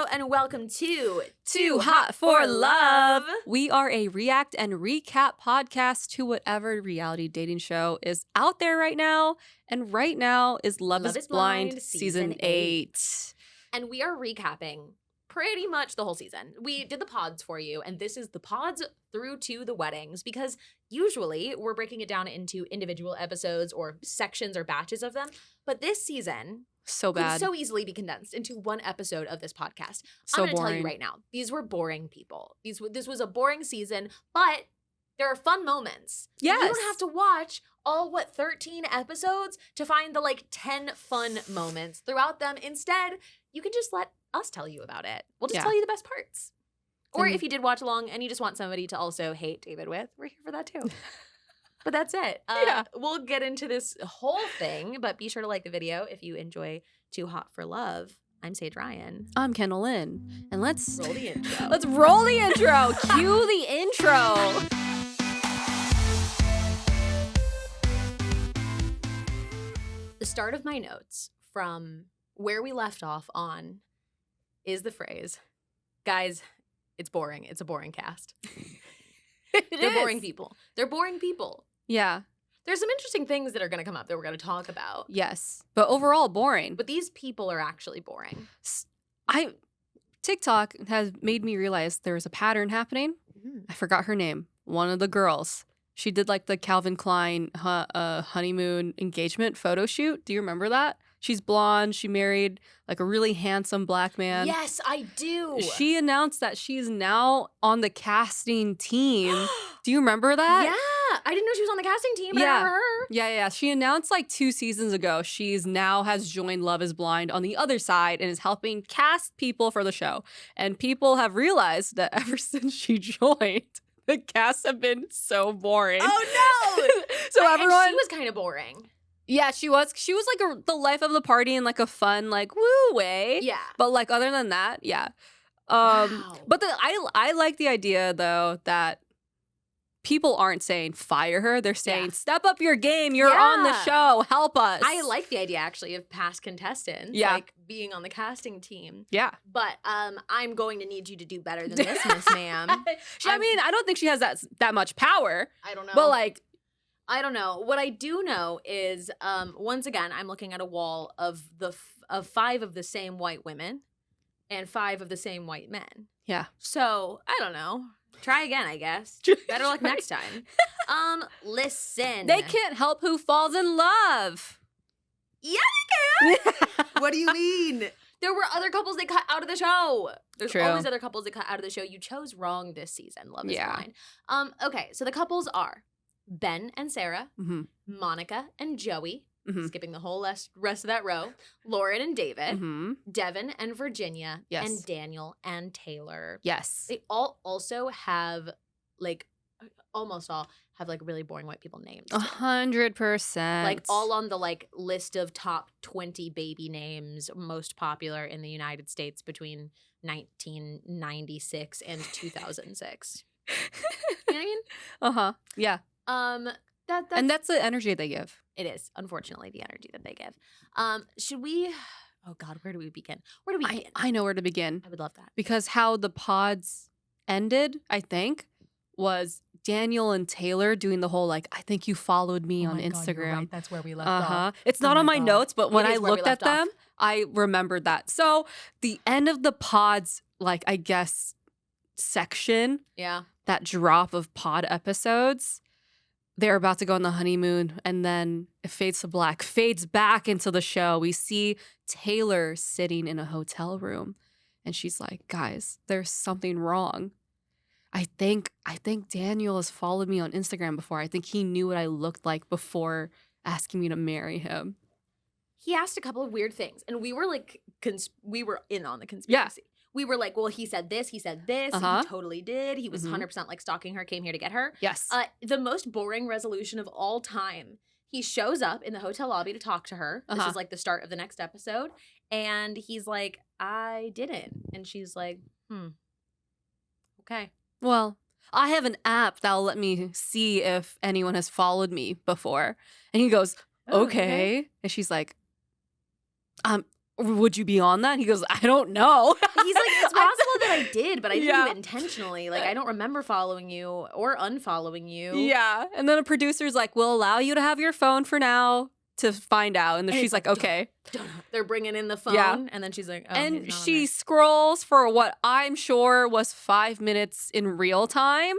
Hello and welcome to Too Hot for Love. We are a react and recap podcast to whatever reality dating show is out there right now. And right now is Love is Blind Season 8. And we are recapping pretty much the whole season. We did the pods for you, and this is the pods through to the weddings, because usually we're breaking it down into individual episodes or sections or batches of them. But this season could so easily be condensed into one episode of this podcast. So I'm going to tell you right now, these were boring people. This was a boring season, but there are fun moments. Yes. You don't have to watch all, 13 episodes to find the 10 fun moments throughout them. Instead, you can just let us tell you about it. We'll just tell you the best parts. Or if you did watch along and you just want somebody to also hate David with, we're here for that too. But that's it. We'll get into this whole thing, but be sure to like the video if you enjoy Too Hot for Love. I'm Saige Ryan. I'm Kendelle Lynn. And let's roll the intro. Let's roll the intro. Cue the intro. The start of my notes from where we left off on is the phrase, guys, it's boring. It's a boring cast. They're boring people. They're boring people. Yeah. There's some interesting things that are going to come up that we're going to talk about. Yes. But overall, boring. But these people are actually boring. TikTok has made me realize there's a pattern happening. I forgot her name. One of the girls. She did the Calvin Klein honeymoon engagement photo shoot. Do you remember that? She's blonde. She married a really handsome black man. Yes, I do. She announced that she's now on the casting team. Do you remember that? Yeah. I didn't know she was on the casting team, but I remember her. Yeah. She announced 2 seasons ago she's now has joined Love is Blind on the other side and is helping cast people for the show. And people have realized that ever since she joined, the casts have been so boring. Oh, no. So everyone... she was kind of boring. Yeah, she was. She was the life of the party in a fun woo way. Yeah. But other than that, yeah. Wow. But I like the idea though that people aren't saying fire her. They're saying step up your game. You're on the show. Help us. I like the idea actually of past contestants. Yeah. Being on the casting team. Yeah. But I'm going to need you to do better than this, Miss Ma'am. I mean, I don't think she has that much power. I don't know. But I don't know. What I do know is, once again, I'm looking at a wall of 5 of the same white women and 5 of the same white men. Yeah. So, I don't know. Try again, I guess. Better luck next time. Listen. They can't help who falls in love. Yeah, they can. What do you mean? There were other couples they cut out of the show. There's always other couples that cut out of the show. You chose wrong this season. Love is Blind. Okay, so the couples are Ben and Sarah, Monica and Joey, skipping the whole rest of that row, Lauren and David, Devon and Virginia, and Daniel and Taylor. Yes. They all also have, almost all have, really boring white people names. 100%. All on the, list of top 20 baby names most popular in the United States between 1996 and 2006. You know what I mean? Uh-huh. Yeah. And that's the energy they give. It is, unfortunately, the energy that they give. Should we? Oh God, where do we begin? Where do we begin? I know where to begin. I would love that. Because how the pods ended, I think, was Daniel and Taylor doing the whole I think you followed me on Instagram. God, you're right. That's where we left off. It's not on my notes, but when I looked at them, I remembered that. So the end of the pods, I guess, section. Yeah. That drop of pod episodes. They're about to go on the honeymoon, and then it fades to black, fades back into the show. We see Taylor sitting in a hotel room, and she's like, guys, there's something wrong. I think Daniel has followed me on Instagram before. I think he knew what I looked like before asking me to marry him. He asked a couple of weird things, and we were we were in on the conspiracy. Yeah. We were like, well, he said this, he totally did. He was 100% stalking her, came here to get her. Yes. The most boring resolution of all time. He shows up in the hotel lobby to talk to her. This is the start of the next episode. And he's like, I didn't. And she's like, okay. Well, I have an app that'll let me see if anyone has followed me before. And he goes, okay. And she's like, would you be on that? He goes, I don't know. He's like, it's possible that I did, but I didn't Yeah. do it intentionally. Like, I don't remember following you or unfollowing you. Yeah. And then a producer's like, we'll allow you to have your phone for now to find out. And then And she's it's like, okay. They're bringing in the phone, Yeah. and then she's like, oh, And he's not on she there. scrolls for what I'm sure was 5 minutes in real time.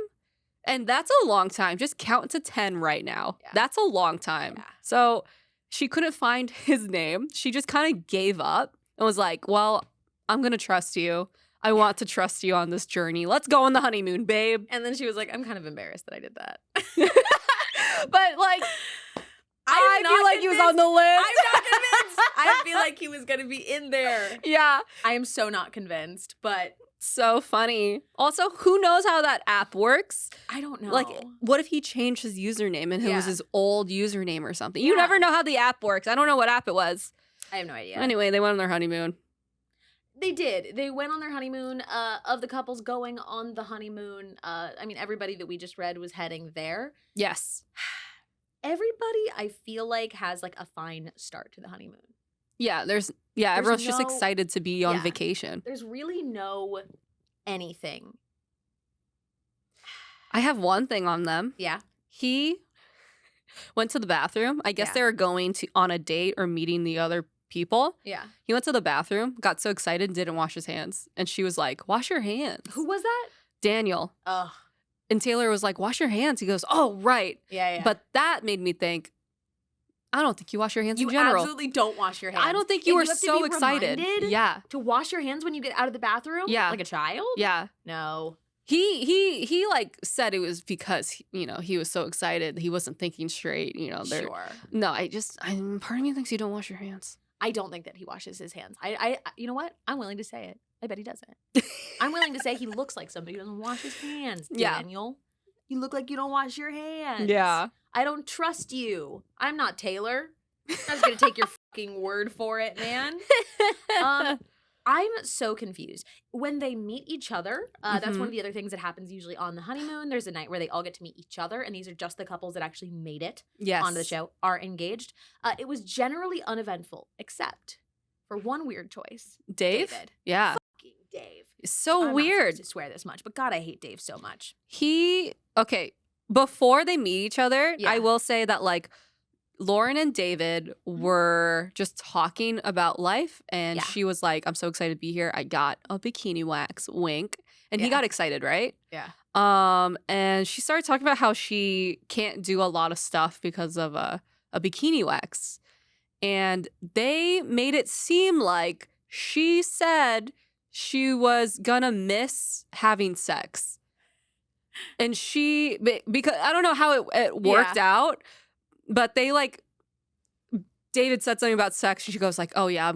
And that's a long time. Just count to 10 right now. Yeah. That's a long time. Yeah. So she couldn't find his name. She just kind of gave up and was like, well, I'm going to trust you. I want to trust you on this journey. Let's go on the honeymoon, babe. And then she was like, I'm kind of embarrassed that I did that. But like, I not feel like he was on the list. I'm not convinced. I feel like he was going to be in there. Yeah. I am so not convinced, but So funny. Also, who knows how that app works? I don't know. Like, what if he changed his username and it was Yeah. his old username or something? You Yeah. never know how the app works. I don't know what app it was. I have no idea. Anyway, they went on their honeymoon. They did. They went on their honeymoon. Of the couples going on the honeymoon, I mean, everybody that we just read was heading there. Yes. Everybody, I feel like, has like a fine start to the honeymoon. Yeah, everyone's just no- excited to be on Yeah. vacation. There's really no anything. I have one thing on them. Yeah. He went to the bathroom. I guess Yeah. they were going on a date or meeting the other people. Yeah. He went to the bathroom, got so excited, didn't wash his hands. And she was like, wash your hands. Who was that? Daniel. Oh, And Taylor was like, wash your hands. He goes, oh, right. yeah. But that made me think, I don't think you wash your hands You in general. absolutely don't wash your hands. I don't think you If were have to so be excited. reminded Yeah. to wash your hands when you get out of the bathroom? Yeah. Like a child? Yeah. No. He like said it was because, he was so excited. He wasn't thinking straight, Sure. No, part of me thinks you don't wash your hands. I don't think that he washes his hands. I you know what? I'm willing to say it. I bet he doesn't. I'm willing to say he looks like somebody who doesn't wash his hands, Yeah. Daniel. You look like you don't wash your hands. Yeah. I don't trust you. I'm not Taylor. I'm just gonna take your fucking word for it, man. I'm so confused. When they meet each other, that's one of the other things that happens usually on the honeymoon. There's a night where they all get to meet each other, and these are just the couples that actually made it Yes. onto the show, are engaged. It was generally uneventful, except for one weird choice. Dave? David. Yeah. Fucking Dave. It's so I'm not weird. supposed to swear this much, but God, I hate Dave so much. Before they meet each other, Yeah. I will say that like Lauren and David were just talking about life, and Yeah. she was like, I'm so excited to be here. I got a bikini wax, wink. And he Yeah. got excited, right? Yeah. And she started talking about how she can't do a lot of stuff because of a bikini wax. And they made it seem like she said she was gonna miss having sex. And because I don't know how it worked out, but they like, David said something about sex, and she goes like, oh yeah,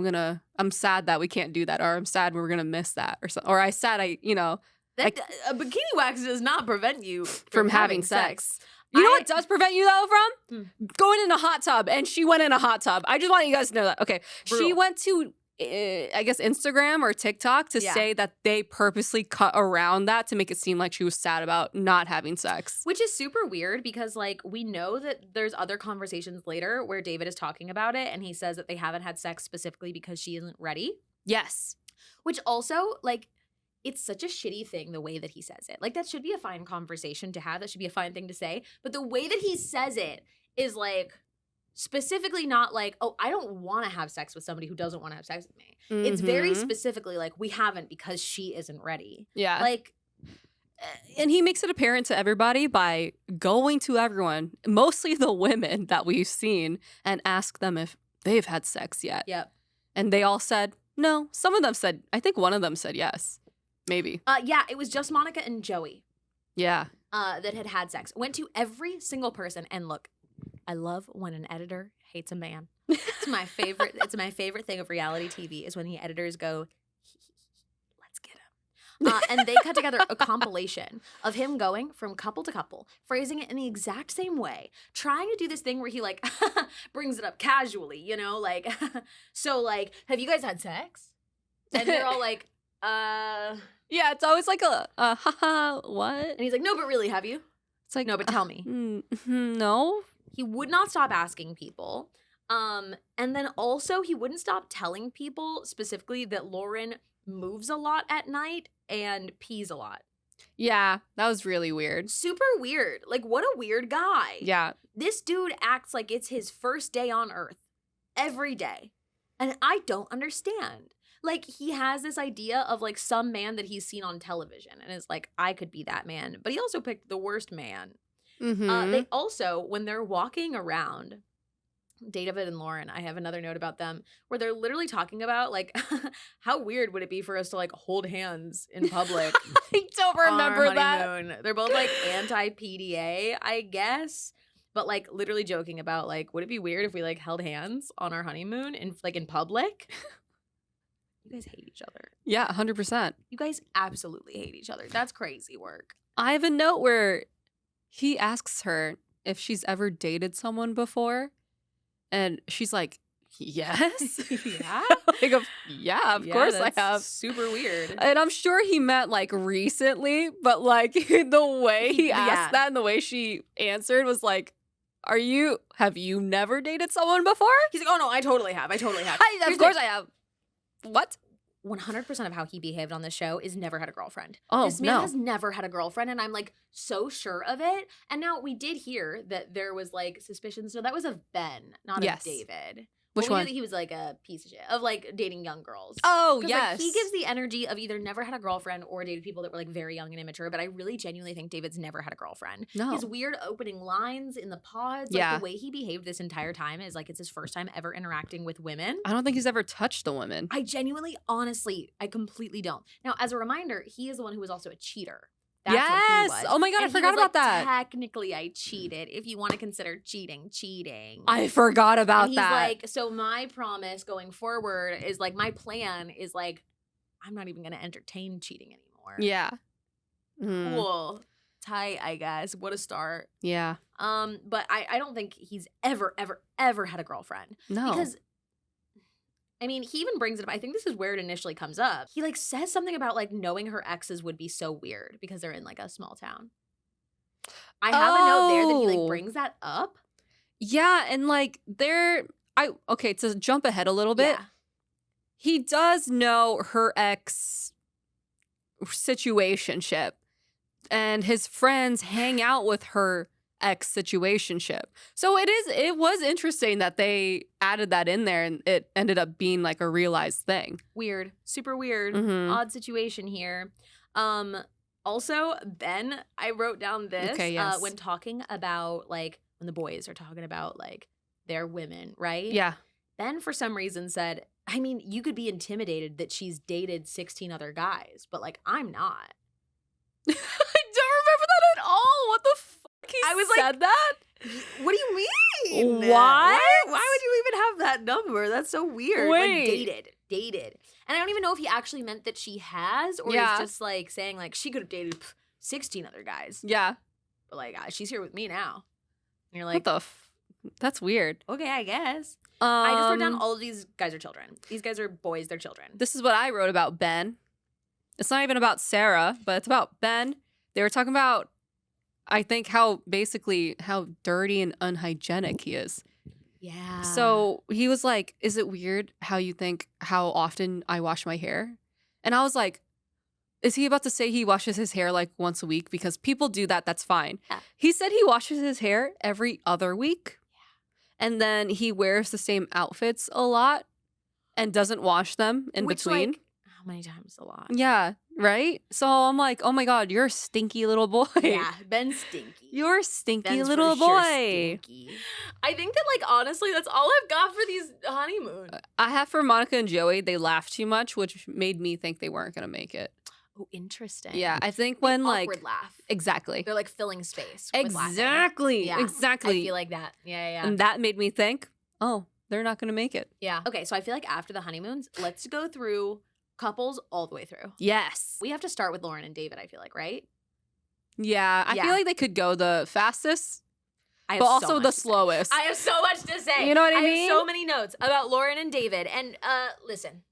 I'm sad that we can't do that, or I'm sad we're gonna miss that, or something. Or I said, a bikini wax does not prevent you from having sex. You know what does prevent you though from? Going in a hot tub. And she went in a hot tub. I just want you guys to know that. Okay. She Brutal. went to, I guess, Instagram or TikTok to Yeah. say that they purposely cut around that to make it seem like she was sad about not having sex. Which is super weird because, like, we know that there's other conversations later where David is talking about it and he says that they haven't had sex specifically because she isn't ready. Yes. Which also, like, it's such a shitty thing the way that he says it. Like, that should be a fine conversation to have. That should be a fine thing to say. But the way that he says it is, like, specifically not like, oh, I don't want to have sex with somebody who doesn't want to have sex with me. It's very Mhm. specifically like, we haven't because she isn't ready. Yeah. Like, And he makes it apparent to everybody by going to everyone, mostly the women that we've seen, and ask them if they've had sex yet. yep. And they all said no. Some of them said, I think one of them said yes. Maybe. Yeah, it was just Monica and Joey Yeah. that had sex. Went to every single person. And look, I love when an editor hates a man. It's my favorite. It's my favorite thing of reality TV is when the editors go, let's get him. And they cut together a compilation of him going from couple to couple, phrasing it in the exact same way, trying to do this thing where he like brings it up casually, like, so like, have you guys had sex? And they're all like, Yeah, it's always like a haha, what? and he's like, no, but really, have you? It's like, No, but tell me. no. He would not stop asking people. And then also he wouldn't stop telling people specifically that Lauren moves a lot at night and pees a lot. Yeah, that was really weird. Super weird. Like, what a weird guy. Yeah. This dude acts like it's his first day on Earth every day. And I don't understand. Like, he has this idea of, like, some man that he's seen on television and is like, I could be that man. But he also picked the worst man. They also, when they're walking around, David and Lauren, I have another note about them where they're literally talking about, like, how weird would it be for us to, like, hold hands in public? I don't remember on our that. honeymoon. They're both, like, anti-PDA, I guess. But, like, literally joking about, like, would it be weird if we, like, held hands on our honeymoon in, like, in public? You guys hate each other. Yeah, 100%. You guys absolutely hate each other. That's crazy work. I have a note where he asks her if she's ever dated someone before. And she's like, yes. Yeah? Yeah, of course I have. Super weird. And I'm sure he meant like recently, but like the way he asked that and the way she answered was like, have you never dated someone before? He's like, oh no, I totally have. Of course I have. What? 100% of how he behaved on the show is never had a girlfriend. Oh, this man has never had a girlfriend, and I'm like so sure of it. And now we did hear that there was like suspicions. So that was of Ben, not of David. Which one? Knew that he was like a piece of shit of like dating young girls. Oh, yes. Like, he gives the energy of either never had a girlfriend or dated people that were like very young and immature. But I really genuinely think David's never had a girlfriend. No. His weird opening lines in the pods, like the way he behaved this entire time is like it's his first time ever interacting with women. I don't think he's ever touched a woman. I genuinely, honestly, I completely don't. Now, as a reminder, he is the one who was also a cheater. That's what he was. Oh my God, and I forgot about that. Technically, I cheated. If you want to consider cheating. I forgot about and he's that. Like, so my promise going forward is like, my plan is like, I'm not even going to entertain cheating anymore. Yeah. Cool. Tight, I guess. What a start. Yeah. But I don't think he's ever had a girlfriend. No. Because I mean, he even brings it up. I think this is where it initially comes up. He like says something about like knowing her exes would be so weird because they're in like a small town. I have a note there that he like brings that up. Yeah, and like okay, to jump ahead a little bit. Yeah. He does know her ex situationship, and his friends hang out with her ex situationship. So it was interesting that they added that in there and it ended up being like a realized thing. Weird. Super weird. Odd situation here. Also, Ben, I wrote down this when talking about like when the boys are talking about like their women, right? Yeah. Ben for some reason said, I mean, you could be intimidated that she's dated 16 other guys, but like I'm not. I don't remember that at all. What the fuck? I was said like, that? What do you mean? What? Why would you even have that number? That's so weird. Wait. Like dated. And I don't even know if he actually meant that she has or he's just like saying like she could have dated 16 other guys. Yeah. But like she's here with me now. And you're like, what the that's weird. Okay, I guess. I just wrote down all of these guys are children. These guys are boys, they're children. This is what I wrote about Ben. It's not even about Sarah, but it's about Ben. They were talking about I think how dirty and unhygienic he is. Yeah. So he was like, is it weird how often I wash my hair? And I was like, is he about to say he washes his hair like once a week? Because people do that. That's fine. Yeah. He said he washes his hair every other week. Yeah. And then he wears the same outfits a lot and doesn't wash them in between. Like, how many times a lot? Yeah. Right? So I'm like, oh my God, you're a stinky little boy. Yeah, Ben's stinky. You're a stinky Ben's little boy. Sure stinky. I think that, like, honestly, that's all I've got for these honeymoon. I have for Monica and Joey, they laughed too much, which made me think they weren't going to make it. Oh, interesting. Yeah, I think when, like... awkward laugh. Exactly. They're, like, filling space. Exactly. Yeah, exactly. I feel like that. Yeah. And that made me think, oh, they're not going to make it. Yeah. Okay, so I feel like after the honeymoons, let's go through couples all the way through. Yes. We have to start with Lauren and David, I feel like, right? Yeah. I feel like they could go the fastest, but also so the slowest. I have so much to say. You know what I mean? I have so many notes about Lauren and David. And listen,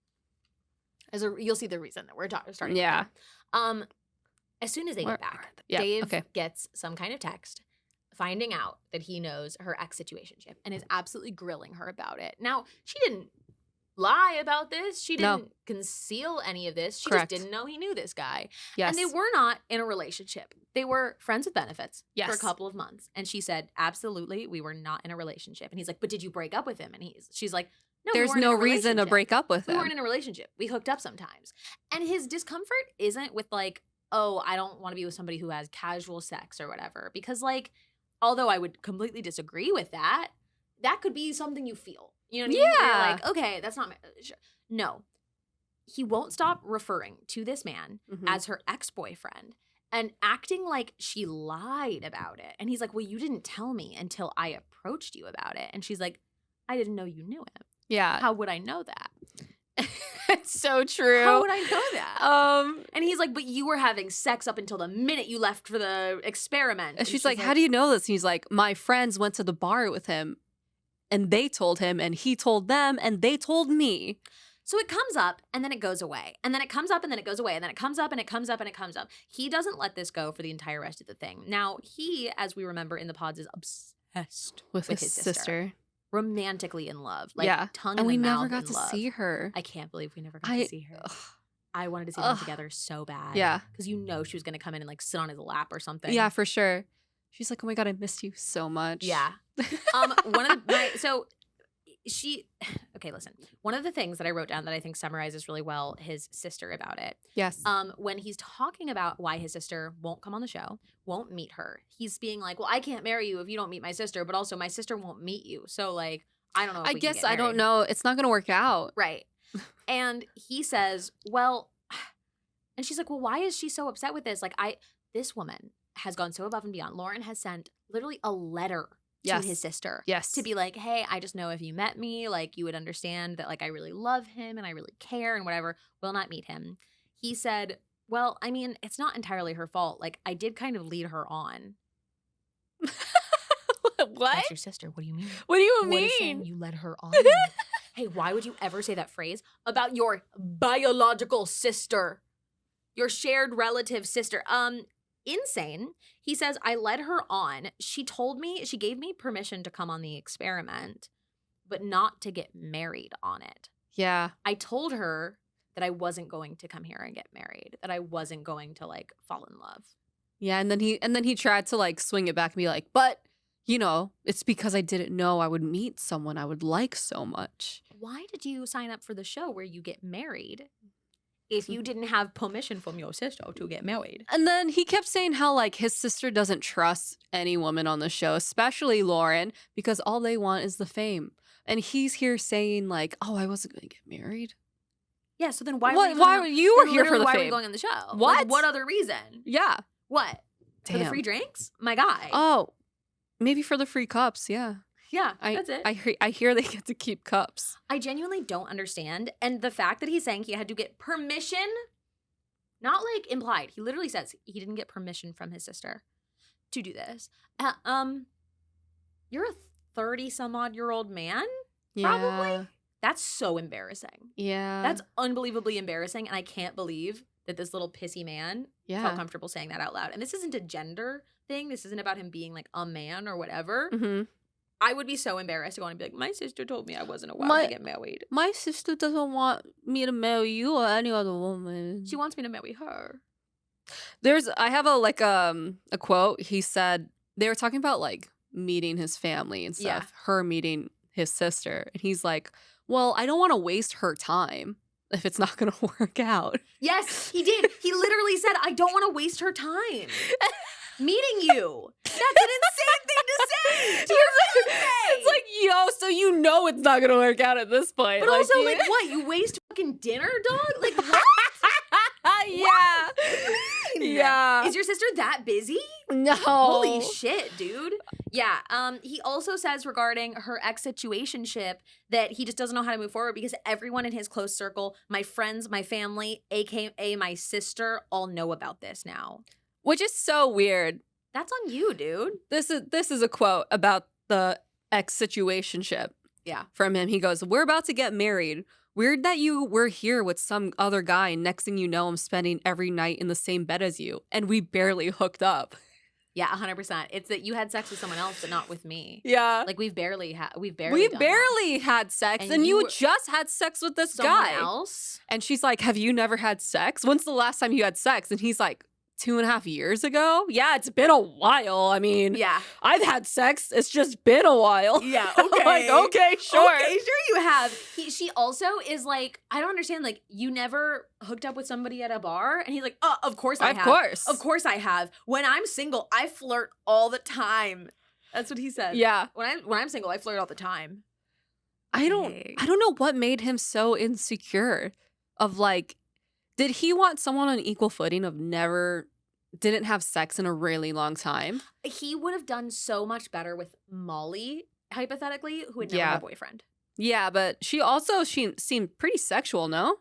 you'll see the reason that we're starting. Yeah. As soon as they get back, Dave gets some kind of text finding out that he knows her ex-situationship and is absolutely grilling her about it. Now, she didn't lie about this. She didn't conceal any of this. She just didn't know he knew this guy. Yes. And they were not in a relationship. They were friends with benefits for a Yes. couple of months. And she said, absolutely, we were not in a relationship. And he's like, but did you break up with him? And she's like, no, There's we weren't in no a reason to relationship. break up with We him. weren't in a relationship. We hooked up sometimes. And his discomfort isn't with like, oh, I don't want to be with somebody who has casual sex or whatever. Because like, although I would completely disagree with that, that could be something you feel. You know what I mean? Yeah. You're like, okay, that's not my, sure. No. He won't stop referring to this man as her ex-boyfriend and acting like she lied about it. And he's like, well, you didn't tell me until I approached you about it. And she's like, I didn't know you knew him. Yeah. How would I know that? It's so true. How would I know that? And he's like, but you were having sex up until the minute you left for the experiment. And she's like, how do you know this? And he's like, my friends went to the bar with him and they told him and he told them and they told me. So it comes up and then it goes away. And then it comes up and then it goes away. And then it comes up and it comes up and it comes up. He doesn't let this go for the entire rest of the thing. Now, he, as we remember in the pods, is obsessed with his sister. Romantically in love. Like tongue in and the we mouth never got in to love. see her. I can't believe we never got to see her. I wanted to see them together so bad. Yeah. Because you know she was going to come in and like sit on his lap or something. Yeah, for sure. She's like, oh my God, I missed you so much. Yeah. Okay, listen. One of the things that I wrote down that I think summarizes really well his sister about it. Yes. When he's talking about why his sister won't come on the show, won't meet her, he's being like, well, I can't marry you if you don't meet my sister, but also my sister won't meet you. So like, I don't know if I we can guess get I don't married. know. It's not going to work out. Right. And he says, well, and she's like, well, why is she so upset with this? Like, this woman has gone so above and beyond. Lauren has sent literally a letter to his sister. Yes. To be like, hey, I just know if you met me, like you would understand that like I really love him and I really care and whatever. Will not meet him. He said, well, I mean, it's not entirely her fault. Like I did kind of lead her on. What? That's your sister. What do you mean? What do you What is saying mean? you led her on? Hey, why would you ever say that phrase about your biological sister? Your shared relative sister. Insane. He says, I led her on. She gave me permission to come on the experiment, but not to get married on it. Yeah. I told her that I wasn't going to come here and get married, that I wasn't going to like fall in love. Yeah, and then he tried to like swing it back and be like, but you know, it's because I didn't know I would meet someone I would like so much. Why did you sign up for the show where you get married if you didn't have permission from your sister to get married? And then he kept saying how like his sister doesn't trust any woman on the show, especially Lauren, because all they want is the fame. And he's here saying like, oh, I wasn't going to get married. Yeah, so then why were you here for the why fame? were you going on the show? What? Like, what other reason? Yeah. What? For the Damn. free drinks? My guy. Oh, maybe for the free cups. Yeah. Yeah, that's it. I hear they get to keep cups. I genuinely don't understand. And the fact that he's saying he had to get permission, not like implied. He literally says he didn't get permission from his sister to do this. You're a 30-some-odd-year-old man? Probably? Yeah. That's so embarrassing. Yeah. That's unbelievably embarrassing. And I can't believe that this little pissy man felt comfortable saying that out loud. And this isn't a gender thing. This isn't about him being like a man or whatever. Mm-hmm. I would be so embarrassed to go on and be like, my sister told me I wasn't allowed to get married. My sister doesn't want me to marry you or any other woman. She wants me to marry her. I have a quote. He said they were talking about like meeting his family and stuff. Yeah. Her meeting his sister. And he's like, well, I don't want to waste her time if it's not going to work out. Yes, he did. He literally said, I don't want to waste her time meeting you. That's an insane thing to say to your fiance. It's like, yo, so you know it's not going to work out at this point. But also, like, what? You waste fucking dinner, dog? Like, what? Yeah. What do you mean? Yeah. Is your sister that busy? No. Holy shit, dude. Yeah. He also says regarding her ex-situationship that he just doesn't know how to move forward because everyone in his close circle, my friends, my family, aka my sister, all know about this now. Which is so weird. That's on you, dude. This is a quote about the ex-situationship. Yeah. From him. He goes, we're about to get married. Weird that you were here with some other guy. Next thing you know, I'm spending every night in the same bed as you. And we barely hooked up. Yeah, 100%. It's that you had sex with someone else, but not with me. Yeah. Like we've barely done that. had sex, and you you were- just had sex with this Someone guy. else? And she's like, have you never had sex? When's the last time you had sex? And he's like, 2.5 years ago? Yeah, it's been a while. I mean, Yeah. I've had sex. It's just been a while. Yeah, I'm like, okay, sure. Okay, sure you have. She also is like, I don't understand, like, you never hooked up with somebody at a bar? And he's like, oh, of course I have. Of course. Of course I have. When I'm single, I flirt all the time. That's what he said. Yeah. When I'm single, I flirt all the time. I don't know what made him so insecure of like, did he want someone on equal footing of didn't have sex in a really long time? He would have done so much better with Molly, hypothetically, who had never had a boyfriend. Yeah, but she seemed pretty sexual, no?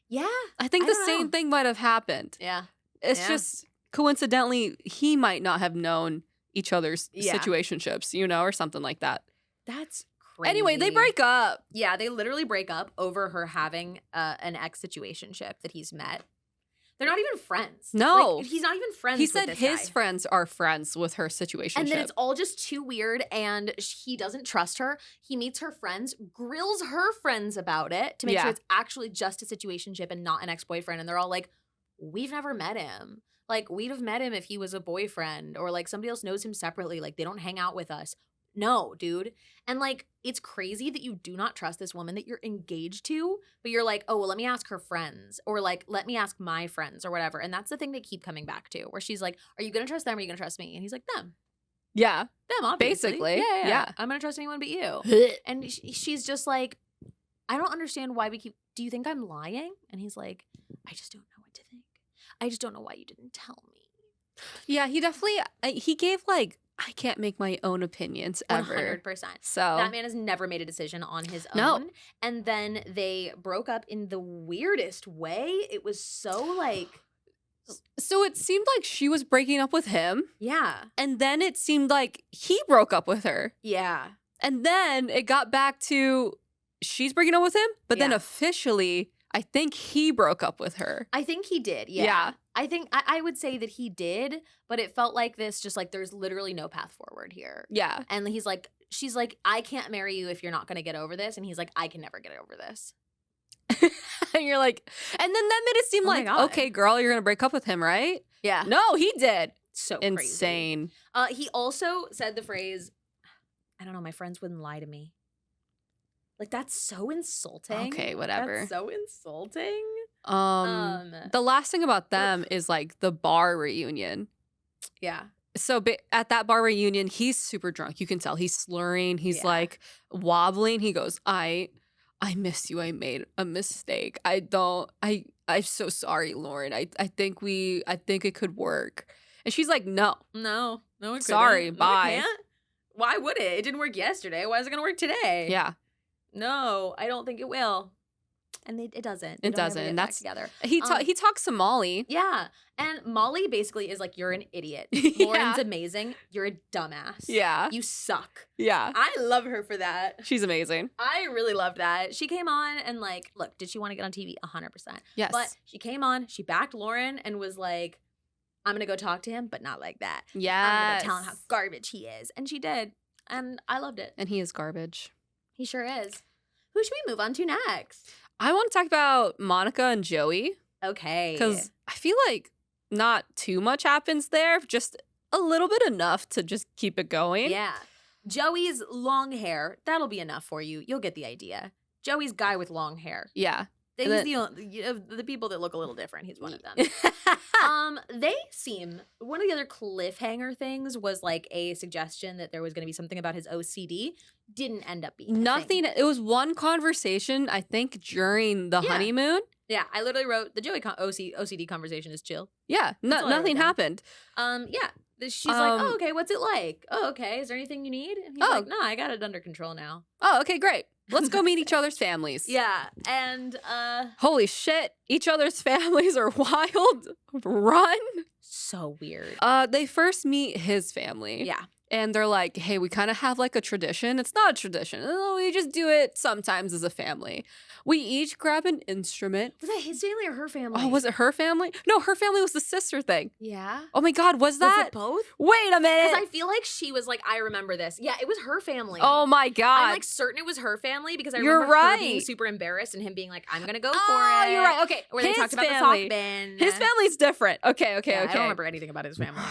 Yeah. I think the same thing might have happened. Yeah. It's just coincidentally, he might not have known each other's situationships, or something like that. That's crazy. Anyway, they break up. Yeah, they literally break up over her having an ex-situationship that he's met. They're not even friends. No. Like, he's not even friends He with said this his guy. friends are friends with her situationship. And then it's all just too weird, and he doesn't trust her. He meets her friends, grills her friends about it to make sure it's actually just a situationship and not an ex-boyfriend. And they're all like, we've never met him. Like, we'd have met him if he was a boyfriend, or like somebody else knows him separately. Like, they don't hang out with us. No, dude. And like, it's crazy that you do not trust this woman that you're engaged to, but you're like, oh, well, let me ask her friends, or like, let me ask my friends or whatever. And that's the thing they keep coming back to, where she's like, are you going to trust them or are you going to trust me? And he's like, them. Yeah. Them, obviously. Basically. Yeah. I'm going to trust anyone but you. And she's just like, I don't understand why do you think I'm lying? And he's like, I just don't know what to think. I just don't know why you didn't tell me. Yeah, he definitely, he gave like, I can't make my own opinions ever. 100%. So that man has never made a decision on his own. No. And then they broke up in the weirdest way. It was so like... So it seemed like she was breaking up with him. Yeah. And then it seemed like he broke up with her. Yeah. And then it got back to she's breaking up with him, but then officially, I think he broke up with her. I think he did, yeah. I think I would say that he did, but it felt like this, just like there's literally no path forward here. Yeah. And she's like, I can't marry you if you're not going to get over this. And he's like, I can never get over this. And you're like, and then that made it seem like, okay, girl, you're going to break up with him, right? Yeah. No, he did. So insane. Crazy. He also said the phrase, I don't know, my friends wouldn't lie to me. Like, that's so insulting. Okay, whatever. That's so insulting. The last thing about them is like the bar reunion. Yeah. So at that bar reunion, he's super drunk. You can tell he's slurring. He's like wobbling. He goes, I miss you. I made a mistake. I'm so sorry, Lauren. I think it could work. And she's like, no, it couldn't. Sorry, bye. It can't? Why would it? It didn't work yesterday. Why is it going to work today? Yeah. No, I don't think it will. And it doesn't. It doesn't. And that's together. He talks to Molly. Yeah. And Molly basically is like, you're an idiot. Lauren's amazing. You're a dumbass. Yeah. You suck. Yeah. I love her for that. She's amazing. I really love that. She came on and like, look, did she want to get on TV? 100%. Yes. But she came on, she backed Lauren and was like, I'm going to go talk to him, but not like that. Yeah. I'm going to tell him how garbage he is. And she did. And I loved it. And he is garbage. He sure is. Who should we move on to next? I want to talk about Monica and Joey. Okay. Because I feel like not too much happens there, just a little bit enough to just keep it going. Yeah. Joey's long hair, that'll be enough for you. You'll get the idea. Joey's guy with long hair. Yeah. He's the people that look a little different. He's one of them. One of the other cliffhanger things was like a suggestion that there was going to be something about his OCD. Didn't end up being nothing. It was one conversation, I think, during the honeymoon. Yeah, I literally wrote the Joey OCD conversation is chill. Yeah, nothing happened. Yeah. She's like, oh, okay, what's it like? Oh, okay, is there anything you need? And he's like, no, I got it under control now. Oh, okay, great. Let's go meet each other's families. Yeah, and holy shit, each other's families are wild. Run. So weird. They first meet his family. Yeah. And they're like, hey, we kind of have like a tradition. It's not a tradition. Oh, we just do it sometimes as a family. We each grab an instrument. Was that his family or her family? Oh, was it her family? No, her family was the sister thing. Yeah. Oh my God, was that? Was it both? Wait a minute. Because I feel like she was like, I remember this. Yeah, it was her family. Oh my God. I'm like certain it was her family because I You're remember her being right. super embarrassed and him being like, I'm gonna go for Oh, it. you're right. Okay. Where they His talked about family. the sock bin. His family's different. Okay. Yeah, I don't remember anything about his family.